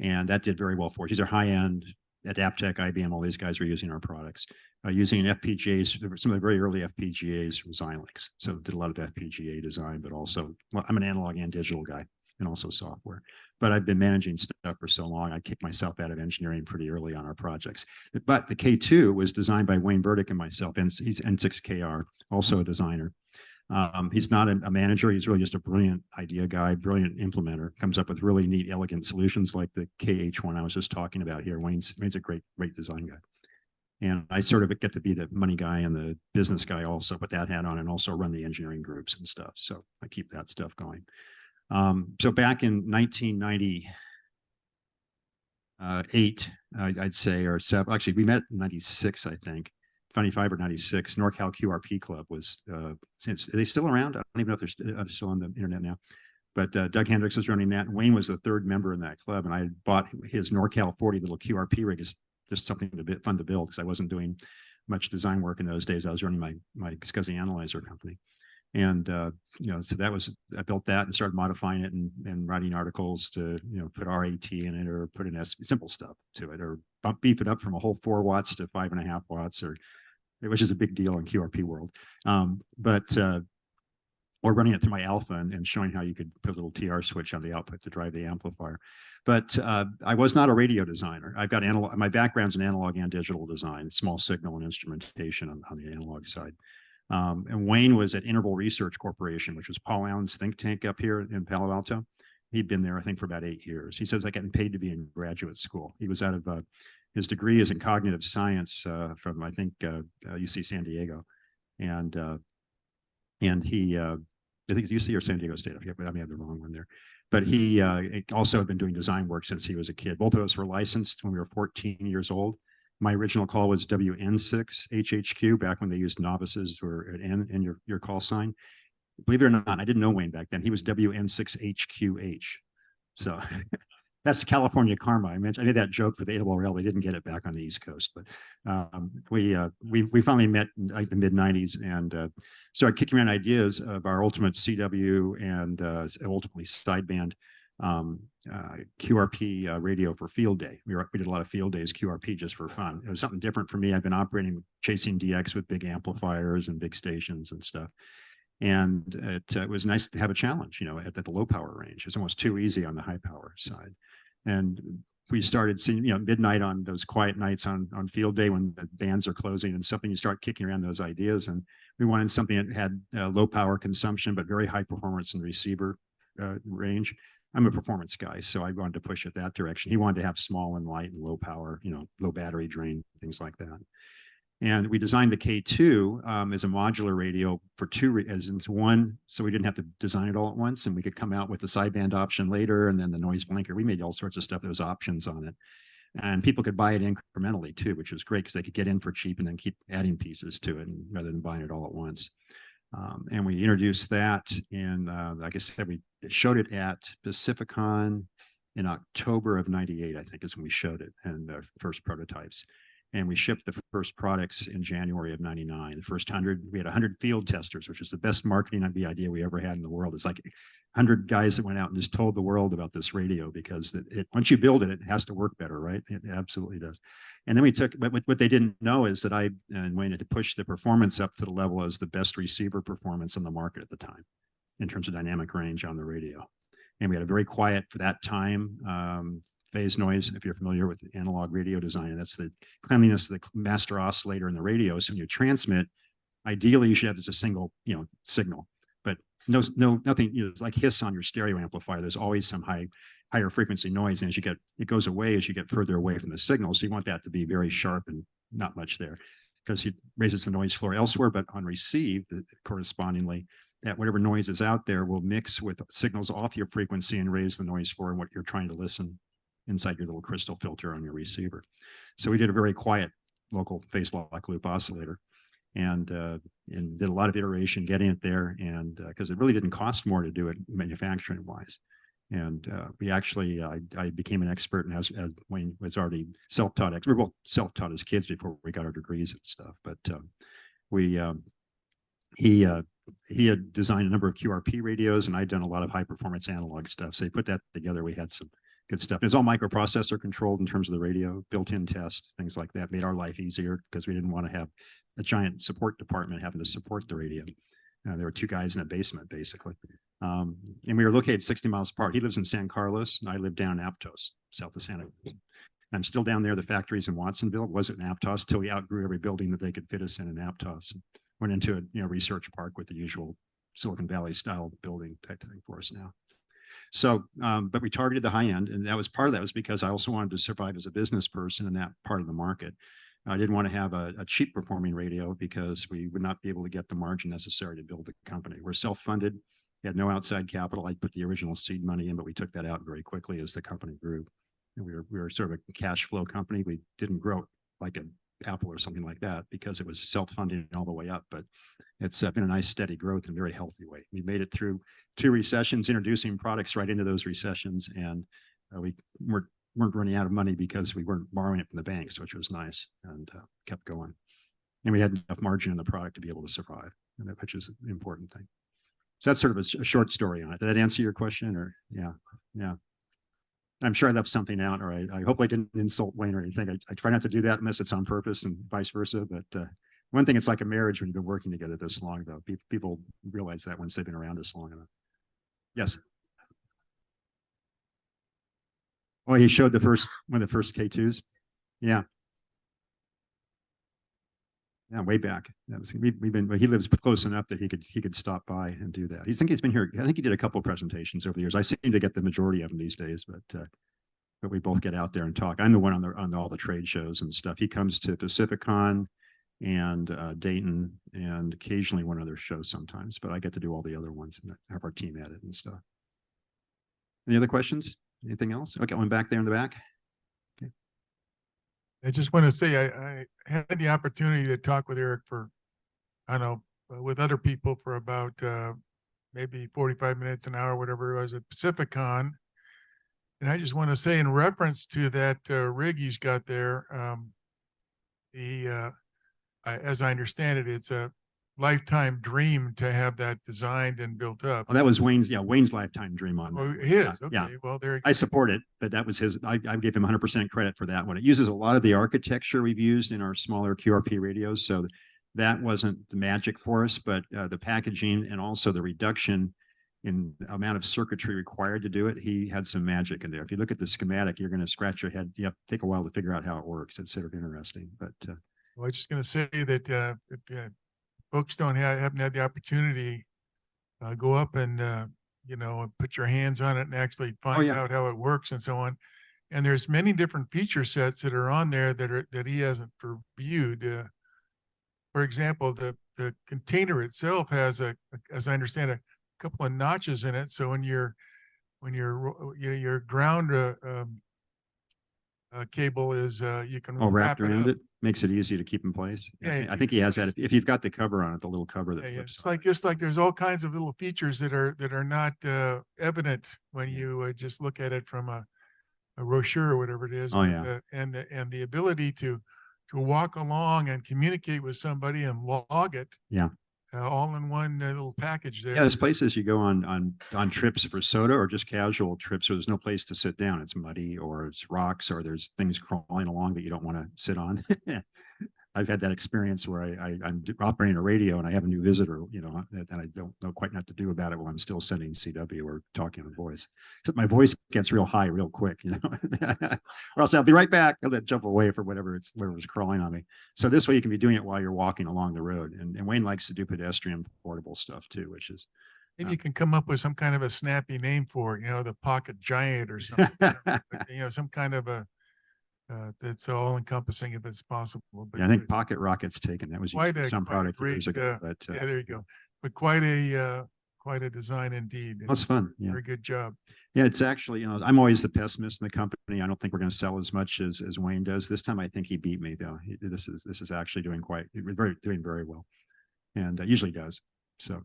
And that did very well for us. These are high-end, Adaptec, IBM, all these guys were using our products, using FPGAs, some of the very early FPGAs from Xilinx. So did a lot of FPGA design, but also, well, I'm an analog and digital guy and also software. But I've been managing stuff for so long, I kicked myself out of engineering pretty early on our projects. But the K2 was designed by Wayne Burdick and myself, and he's N6KR, also a designer. He's not a manager. He's really just a brilliant idea guy, brilliant implementer, comes up with really neat, elegant solutions like the KH1 I was just talking about here. Wayne's a great design guy. And I sort of get to be the money guy and the business guy also, put that hat on and also run the engineering groups and stuff. So I keep that stuff going. So back in 1998, I'd say, or seven, actually we met in 96, I think. 95 or 96, NorCal QRP Club was, since, are they still around? I don't even know if they're still on the internet now. But Doug Hendricks was running that. And Wayne was the third member in that club. And I had bought his NorCal 40 little QRP rig. Is just something a bit fun to build because I wasn't doing much design work in those days. I was running my SCSI analyzer company. And, so that was, I built that and started modifying it and writing articles to, put RAT in it or put in simple stuff to it or beef it up from a whole 4 watts to 5.5 watts, which is a big deal in QRP world. But or running it through my alpha and showing how you could put a little TR switch on the output to drive the amplifier. But I was not a radio designer. I've got analog, my background's in analog and digital design, small signal and instrumentation on the analog side. And Wayne was at Interval Research Corporation, which was Paul Allen's think tank up here in Palo Alto. He'd been there, I think, for about 8 years. He says I getting paid to be in graduate school. He was out of his degree is in cognitive science from, I think, UC San Diego. And he, I think it's UC or San Diego State. I may have the wrong one there. But he also had been doing design work since he was a kid. Both of us were licensed when we were 14 years old. My original call was WN6HHQ back when they used novices or an N in your call sign. Believe it or not, I didn't know Wayne back then. He was WN6HQH. So that's California karma. I made that joke for the ARRL. They didn't get it back on the East Coast, but we finally met in like the mid '90s and started kicking around ideas of our ultimate CW and ultimately sideband QRP radio for field day. We did a lot of field days QRP just for fun. It was something different for me. I've been operating chasing DX with big amplifiers and big stations and stuff. And it was nice to have a challenge, at the low power range. It's almost too easy on the high power side. And we started seeing, midnight on those quiet nights on field day when the bands are closing and something, you start kicking around those ideas. And we wanted something that had low power consumption, but very high performance in the receiver range. I'm a performance guy, so I wanted to push it that direction. He wanted to have small and light and low power, low battery drain, things like that. And we designed the K2 as a modular radio for two reasons. One, so we didn't have to design it all at once and we could come out with the sideband option later and then the noise blanker. We made all sorts of stuff. There was options on it. And people could buy it incrementally too, which was great because they could get in for cheap and then keep adding pieces to it rather than buying it all at once. And we introduced that in, like I said, we showed it at Pacificon in October of '98, I think is when we showed it and the first prototypes. And we shipped the first products in January of '99. The first 100, we had 100 field testers, which was the best marketing idea we ever had in the world. It's like 100 guys that went out and just told the world about this radio because once you build it, it has to work better, right? It absolutely does. And then we took, but what they didn't know is that I and Wayne had to push the performance up to the level as the best receiver performance on the market at the time in terms of dynamic range on the radio. And we had a very quiet, for that time, phase noise, if you're familiar with analog radio design, and that's the cleanliness of the master oscillator in the radio. So when you transmit, ideally you should have just a single, signal, but nothing, it's like hiss on your stereo amplifier. There's always some higher frequency noise. And it goes away as you get further away from the signal. So you want that to be very sharp and not much there because it raises the noise floor elsewhere, but on receive, correspondingly, that whatever noise is out there will mix with signals off your frequency and raise the noise floor and what you're trying to listen inside your little crystal filter on your receiver. So we did a very quiet local phase lock loop oscillator and did a lot of iteration getting it there. And because it really didn't cost more to do it manufacturing wise. And we actually, I became an expert, and as Wayne was already self-taught, we were both self-taught as kids before we got our degrees and stuff. But he had designed a number of QRP radios, and I'd done a lot of high performance analog stuff. So he put that together. We had some good stuff. It was all microprocessor controlled in terms of the radio, built-in test, things like that. Made our life easier because we didn't want to have a giant support department having to support the radio. There were two guys in a basement, basically. And we were located 60 miles apart. He lives in San Carlos, and I live down in Aptos, south of Santa Cruz. I'm still down there. The factory's in Watsonville. It wasn't in Aptos till we outgrew every building that they could fit us in Aptos. And went into a research park with the usual Silicon Valley style building type thing for us now. So, but we targeted the high end, and that was part of that was because I also wanted to survive as a business person in that part of the market. I didn't want to have a cheap performing radio because we would not be able to get the margin necessary to build the company. We're self-funded, had no outside capital. I put the original seed money in, but we took that out very quickly as the company grew. And we were sort of a cash flow company. We didn't grow like an Apple or something like that because it was self-funding all the way up, but it's been a nice steady growth in a very healthy way. We made it through 2 recessions, introducing products right into those recessions, and we weren't running out of money because we weren't borrowing it from the banks, which was nice, and kept going. And we had enough margin in the product to be able to survive, which is an important thing. So that's sort of a short story on it. Did that answer your question? Or yeah. I'm sure I left something out, or I hope I didn't insult Wayne or anything. I try not to do that unless it's on purpose and vice versa, but One thing, it's like a marriage when you've been working together this long, though. People realize that once they've been around us long enough. Yes. Well, he showed one of the first K2s. Yeah. Yeah, way back. That was, he lives close enough that he could stop by and do that. He's been here. I think he did a couple of presentations over the years. I seem to get the majority of them these days, but we both get out there and talk. I'm the one on all the trade shows and stuff. He comes to Pacificon and Dayton and occasionally one other show sometimes, but I get to do all the other ones and have our team at it and stuff. Any other questions? Anything else? Okay, one back there in the back. Okay. I just want to say I had the opportunity to talk with Eric for, I don't know, with other people for about maybe 45 minutes, an hour, whatever it was at Pacificon. And I just want to say in reference to that rig he's got there, as I understand it, it's a lifetime dream to have that designed and built up. Oh, that was Wayne's lifetime dream on that. Oh, one. his. Yeah, Okay. yeah. Well, there. I support it, but that was his. I gave him 100% credit for that one. It uses a lot of the architecture we've used in our smaller QRP radios, so that wasn't the magic for us, but the packaging and also the reduction in the amount of circuitry required to do it, he had some magic in there. If you look at the schematic, you're going to scratch your head. You have to take a while to figure out how it works. It's sort of interesting, but. Well, I was just going to say that if folks haven't had the opportunity, go up and put your hands on it and actually find out how it works and so on. And there's many different feature sets that are on there that he hasn't reviewed. For example, the container itself has as I understand, a couple of notches in it. So when your ground cable is you can wrapped around it, makes it easy to keep in place. Yeah, I think he has that. If you've got the cover on it, the little cover that just like there's all kinds of little features that are not evident when you just look at it from a brochure or whatever it is. Oh, yeah. And the ability to walk along and communicate with somebody and log it. Yeah. All in one little package there. Yeah, there's places you go on trips for soda or just casual trips where there's no place to sit down. It's muddy or it's rocks or there's things crawling along that you don't want to sit on. I've had that experience where I'm operating a radio and I have a new visitor, and I don't know quite what to do about it while I'm still sending CW or talking on voice. So my voice gets real high real quick, or else I'll be right back. I'll let jump away from whatever's crawling on me. So this way you can be doing it while you're walking along the road. And Wayne likes to do pedestrian portable stuff too, which is. Maybe you can come up with some kind of a snappy name for it, the Pocket Giant or something, some kind of a, that's all encompassing if it's possible. But yeah, I think Pocket Rocket's taken. That was some product years ago. But yeah, there you go. But quite a design indeed. That's fun. Yeah. Very good job. Yeah, it's actually, I'm always the pessimist in the company. I don't think we're going to sell as much as Wayne does. This time I think he beat me though. This is actually doing doing very well, and usually does. So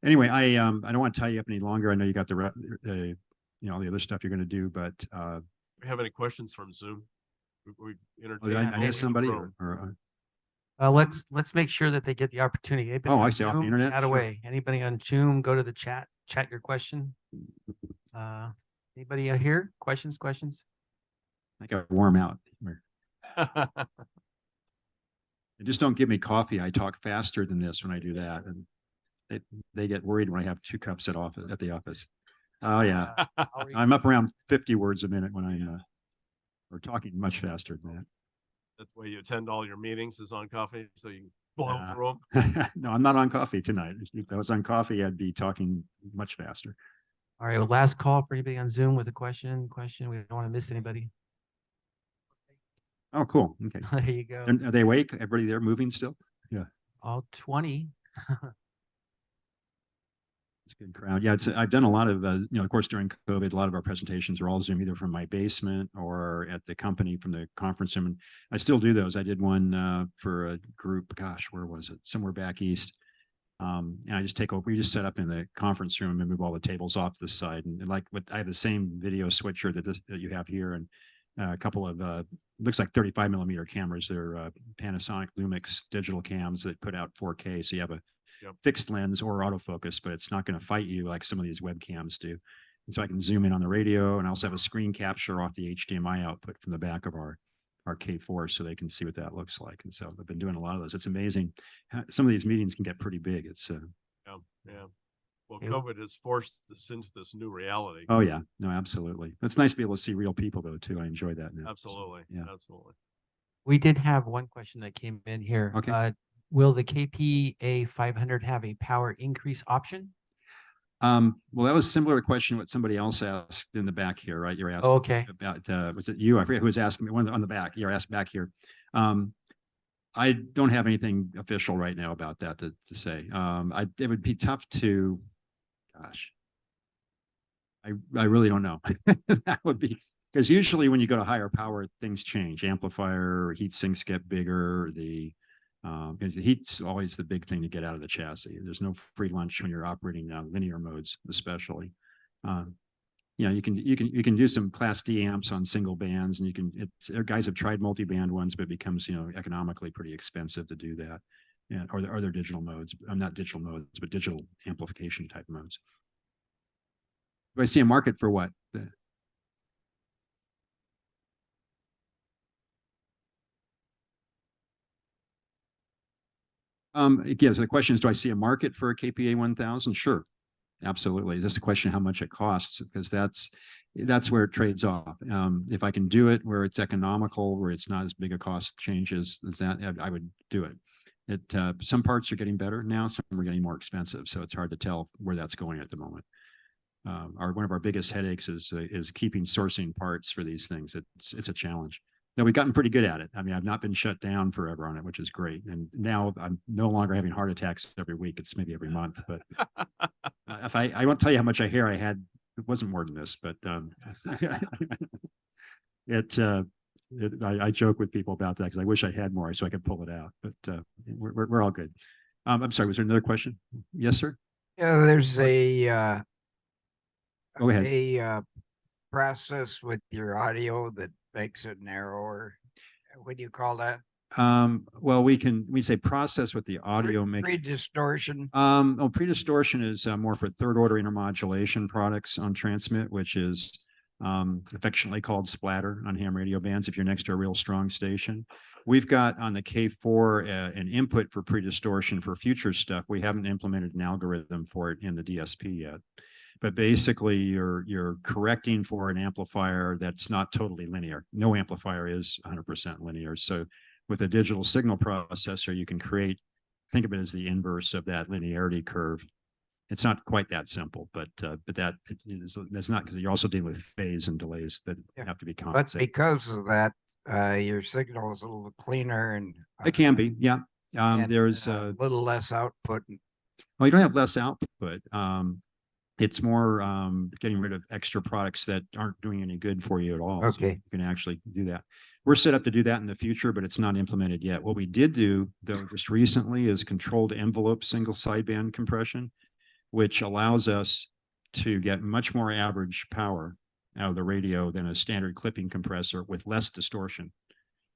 anyway, I don't want to tie you up any longer. I know you got the other stuff you're going to do, but We have any questions from Zoom? We did I miss somebody or let's make sure that they get the opportunity. Anybody Oh, on I see, off the Zoom, internet? Chat Sure. away. Anybody on Zoom, go to the chat your question. Anybody here? Questions? I got warm out. Just don't give me coffee. I talk faster than this when I do that, and they get worried when I have 2 cups at the office. Oh yeah, I'm up around 50 words a minute when we're talking much faster than that. That's why you attend all your meetings is on coffee, so you can blow through them. No, I'm not on coffee tonight. If I was on coffee, I'd be talking much faster. All right. Well, last call for anybody on Zoom with a question. We don't want to miss anybody. Oh, cool. Okay. There you go. Are they awake? Everybody there moving still? Yeah. All 20. It's a good crowd. Yeah, I've done a lot of, of course, during COVID, a lot of our presentations are all Zoom, either from my basement or at the company from the conference room. And I still do those. I did one for a group, gosh, where was it? Somewhere back east. And I just take over, we just set up in the conference room and move all the tables off to the side. And I have the same video switcher that you have here and a couple of, looks like 35 millimeter cameras. They're Panasonic Lumix digital cams that put out 4K. So you have a fixed lens or autofocus, but it's not going to fight you like some of these webcams do. And so I can zoom in on the radio and I also have a screen capture off the HDMI output from the back of our our K4 so they can see what that looks like. And so I've been doing a lot of those. It's amazing. Some of these meetings can get pretty big. It's Yeah. Well, Yeah. COVID has forced us into this new reality. oh yeah, no, absolutely. It's nice to be able to see real people though too. I enjoy that now. So, Absolutely. yeah. Absolutely. We did have one question that came in here. Okay. Will the KPA 500 have a power increase option? Well, that was similar to question what somebody else asked in the back here, right? You're asking Okay. about, was it you? I forget who was asking me, one on the back. You're asked back here. I don't have anything official right now about that to say. It would be tough to, gosh, I really don't know. That would be, because usually when you go to higher power, things change. Amplifier, heat sinks get bigger. Because the heat's always the big thing to get out of the chassis. There's no free lunch when you're operating linear modes, especially. You can do some Class D amps on single bands, and guys have tried multi-band ones, but it becomes economically pretty expensive to do that. Or their digital modes. Not digital modes, but digital amplification type modes. Do I see a market for what? Again, so the question is, do I see a market for a KPA 1000? Sure, absolutely. Just a question of how much it costs, because that's where it trades off. If I can do it where it's economical, where it's not as big a cost changes as that, I would do it. Some parts are getting better now, some are getting more expensive, so it's hard to tell where that's going at the moment. One of our biggest headaches is keeping sourcing parts for these things. It's a challenge. Now we've gotten pretty good at it. I mean, I've not been shut down forever on it, which is great. And now I'm no longer having heart attacks every week. It's maybe every month. But if I won't tell you how much hair I had, it wasn't more than this. But I joke with people about that because I wish I had more so I could pull it out. But we're all good. I'm sorry. Was there another question? Yes, sir. Yeah, there's a Go ahead. process with your audio that makes it narrower. What do you call that? Well, we say process with the audio Pre-distortion. Pre-distortion is more for third order intermodulation products on transmit, which is affectionately called splatter on ham radio bands if you're next to a real strong station. We've got on the K4 an input for pre-distortion for future stuff. We haven't implemented an algorithm for it in the DSP yet. But basically, you're correcting for an amplifier that's not totally linear. No amplifier is 100% linear. So with a digital signal processor, you can think of it as the inverse of that linearity curve. It's not quite that simple, but that's not, because you're also dealing with phase and delays that have to be compensated. But because of that, your signal is a little cleaner and it can be, yeah. There's a little less output. Well, you don't have less output. It's more getting rid of extra products that aren't doing any good for you at all. Okay. So you can actually do that. We're set up to do that in the future, but it's not implemented yet. What we did do, though, just recently is controlled envelope single sideband compression, which allows us to get much more average power out of the radio than a standard clipping compressor with less distortion.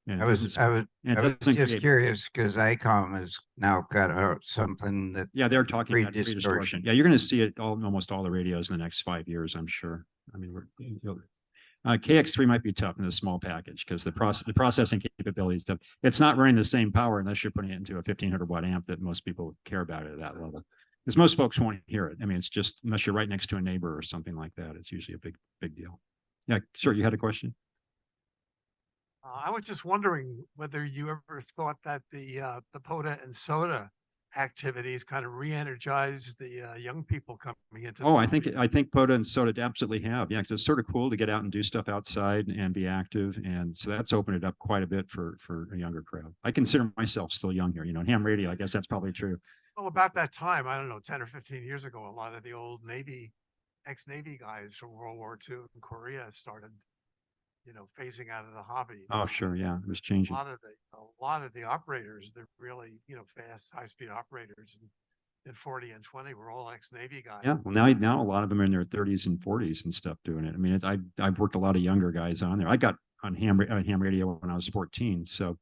And I was just curious because ICOM has now got out something that they're talking about pre-distortion. Yeah, you're going to see it almost all the radios in the next 5 years, I'm sure. I mean, KX3 might be tough in a small package because the processing capabilities stuff. It's not running the same power unless you're putting it into a 1500 watt amp that most people care about it at that level. Because most folks won't hear it. I mean, it's just unless you're right next to a neighbor or something like that. It's usually a big deal. Yeah, sure. You had a question? I was just wondering whether you ever thought that the POTA and SOTA activities kind of re-energized the young people coming into. I think POTA and SOTA absolutely have. Yeah, because it's sort of cool to get out and do stuff outside and be active, and so that's opened it up quite a bit for a younger crowd. I consider myself still young here. In ham radio, I guess that's probably true. Well, about that time, I don't know, 10 or 15 years ago, a lot of the old ex-Navy guys from World War II in Korea started phasing out of the hobby. Oh, sure. Yeah. It was changing. A lot of the operators, they're really, fast, high-speed operators in 40 and 20 were all ex-Navy guys. Yeah. Well, now a lot of them are in their 30s and 40s and stuff doing it. I mean, I've worked a lot of younger guys on there. I got on ham radio when I was 14. So,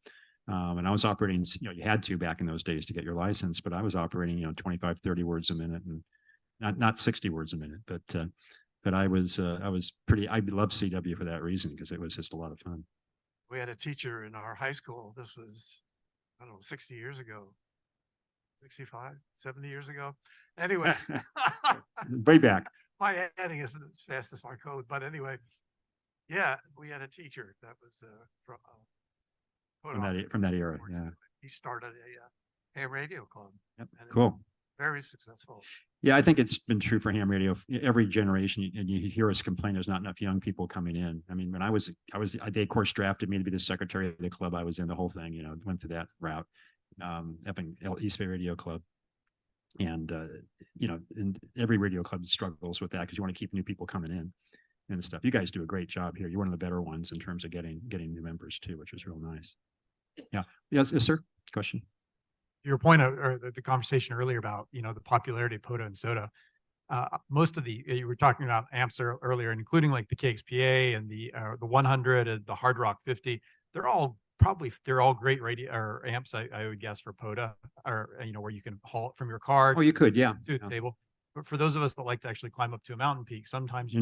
and I was operating, you had to back in those days to get your license, but I was operating, 25, 30 words a minute, and not 60 words a minute, but I love CW for that reason, because it was just a lot of fun. we had a teacher in our high school. This was, I don't know, 60 years ago, 65, 70 years ago. Anyway, Way back. my adding isn't as fast as my code, but anyway, yeah, we had a teacher that was From that era. Yeah. He started a ham radio club. Yep. and it Cool. was very successful. Yeah, I think it's been true for ham radio every generation, and you hear us complain there's not enough young people coming in. I mean, when they of course drafted me to be the secretary of the club. I was in the whole thing, went through that route, up in East Bay Radio Club. And, and every radio club struggles with that because you want to keep new people coming in and stuff. You guys do a great job here. You're one of the better ones in terms of getting new members too, which is real nice. Yeah. Yes, sir. Question. Your point or the conversation earlier about, the popularity of POTA and SOTA. Most of you were talking about amps earlier, including like the KXPA and the 100 and the Hard Rock 50. They're all great radio or amps, I would guess, for POTA, or where you can haul it from your car. Oh, you could, yeah. To the table. But for those of us that like to actually climb up to a mountain peak, sometimes you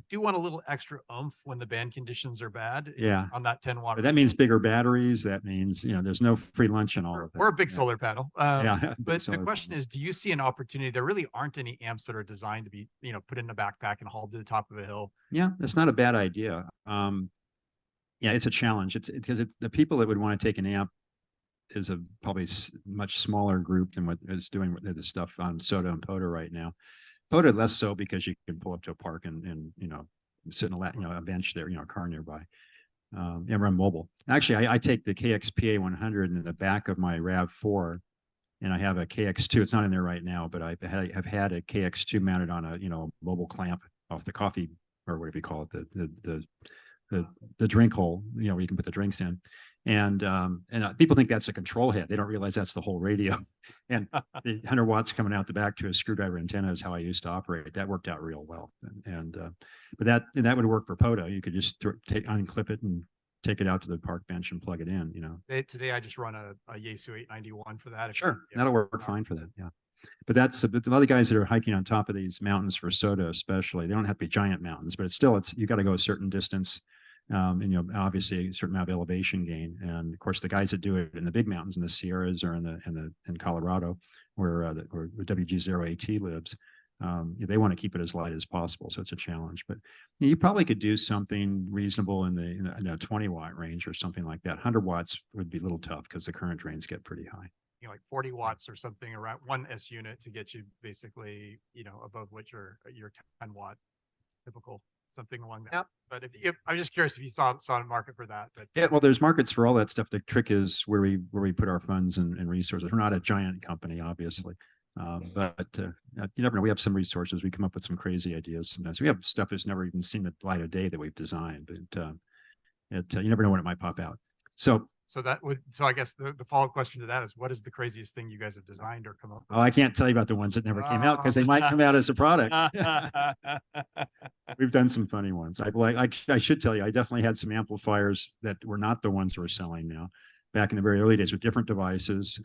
do want a little extra oomph when the band conditions are bad. Yeah. On that 10 watt. But that means bigger batteries. That means, there's no free lunch and all of that. Or a big solar panel. Yeah. But the question is, do you see an opportunity? There really aren't any amps that are designed to be, put in a backpack and hauled to the top of a hill. Yeah, that's not a bad idea. Yeah, it's a challenge. It's because the people that would want to take an amp is a probably much smaller group than what is doing the stuff on SOTA and POTA right now. POTA less so because you can pull up to a park and sit in a bench there, a car nearby, and run mobile. Actually, I take the KXPA 100 in the back of my RAV4, and I have a KX2. It's not in there right now, but I've had a KX2 mounted on a mobile clamp off the coffee, or whatever you call it, the drink hole, where you can put the drinks in. And people think that's a control head. They don't realize that's the whole radio. And the 100 watts coming out the back to a screwdriver antenna is how I used to operate. That worked out real well. But that would work for POTA. You could just unclip it and take it out to the park bench and plug it in. Today I just run a Yaesu 891 for that. Sure, that'll work fine for that. Yeah. But that's a lot of guys that are hiking on top of these mountains for SOTA, especially. They don't have to be giant mountains, but you got to go a certain distance. And obviously a certain amount of elevation gain, and of course the guys that do it in the big mountains in the Sierras or in Colorado, where WG0AT lives, they want to keep it as light as possible. So it's a challenge, but you probably could do something reasonable in the 20 watt range or something like that. 100 watts would be a little tough because the current drains get pretty high. Like 40 watts or something around one S unit to get you basically, above which your 10 watt typical. Something along that. Yep. But if I'm just curious if you saw a market for that. But yeah, well, there's markets for all that stuff. The trick is where we put our funds and resources. We're not a giant company, obviously, but you never know. We have some resources. We come up with some crazy ideas sometimes. We have stuff that's never even seen the light of day that we've designed, but you never know when it might pop out. So I guess the follow-up question to that is, what is the craziest thing you guys have designed or come up with? Oh, I can't tell you about the ones that never came out because they might come out as a product. We've done some funny ones. I should tell you, I definitely had some amplifiers that were not the ones we're selling now. Back in the very early days with different devices,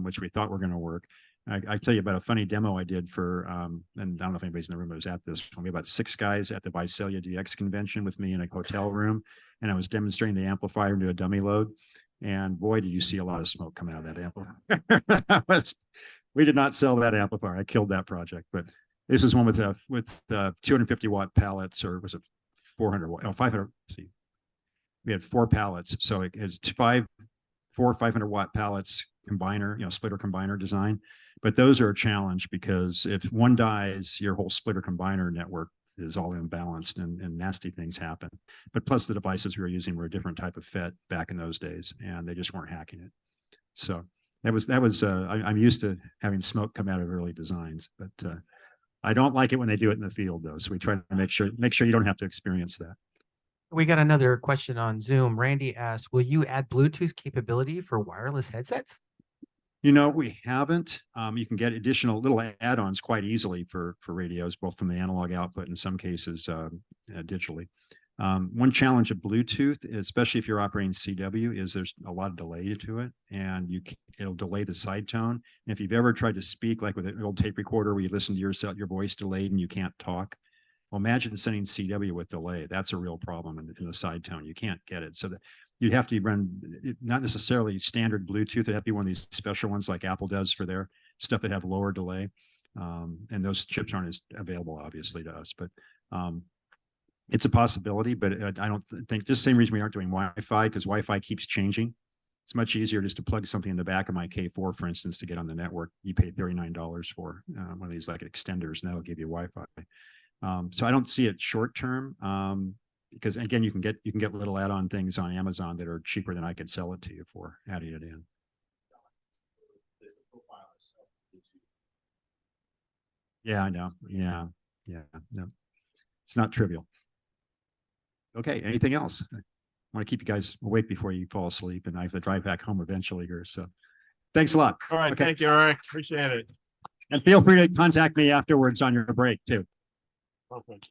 which we thought were going to work. I tell you about a funny demo I did for, and I don't know if anybody's in the room that was at this one. We had about 6 guys at the Visalia DX convention with me in a hotel room, and I was demonstrating the amplifier into a dummy load. And boy, did you see a lot of smoke coming out of that amplifier. We did not sell that amplifier. I killed that project. But this is one with 250 watt pallets, or was it 400 watt? Oh, 500. See, we had 4 pallets, so it's 4 500 watt pallets combiner, splitter combiner design. But those are a challenge because if one dies, your whole splitter combiner network is all imbalanced and nasty things happen. But plus the devices we were using were a different type of FET back in those days, and they just weren't hacking it. So I'm used to having smoke come out of early designs, but I don't like it when they do it in the field though. So we try to make sure you don't have to experience that. We got another question on Zoom. Randy asks, will you add Bluetooth capability for wireless headsets? We haven't. You can get additional little add-ons quite easily for radios, both from the analog output and in some cases digitally. One challenge of Bluetooth, especially if you're operating CW, is there's a lot of delay to it, and it'll delay the side tone. And if you've ever tried to speak like with an old tape recorder where you listen to your voice delayed and you can't talk, well, imagine sending CW with delay. That's a real problem in the side tone. You can't get it. So you'd have to run not necessarily standard Bluetooth. It'd have to be one of these special ones like Apple does for their stuff that have lower delay. And those chips aren't as available, obviously, to us. But it's a possibility. But I don't think just the same reason we aren't doing Wi-Fi, because Wi-Fi keeps changing. It's much easier just to plug something in the back of my K4, for instance, to get on the network. You pay $39 for one of these like extenders, and that'll give you Wi-Fi. So I don't see it short term, because again, you can get little add-on things on Amazon that are cheaper than I could sell it to you for adding it in. Yeah, I know. Yeah, no, it's not trivial. Okay, anything else? I want to keep you guys awake before you fall asleep, and I have to drive back home eventually here. So thanks a lot. All right. Okay. Thank you, Eric. Appreciate it. And feel free to contact me afterwards on your break too. Perfect.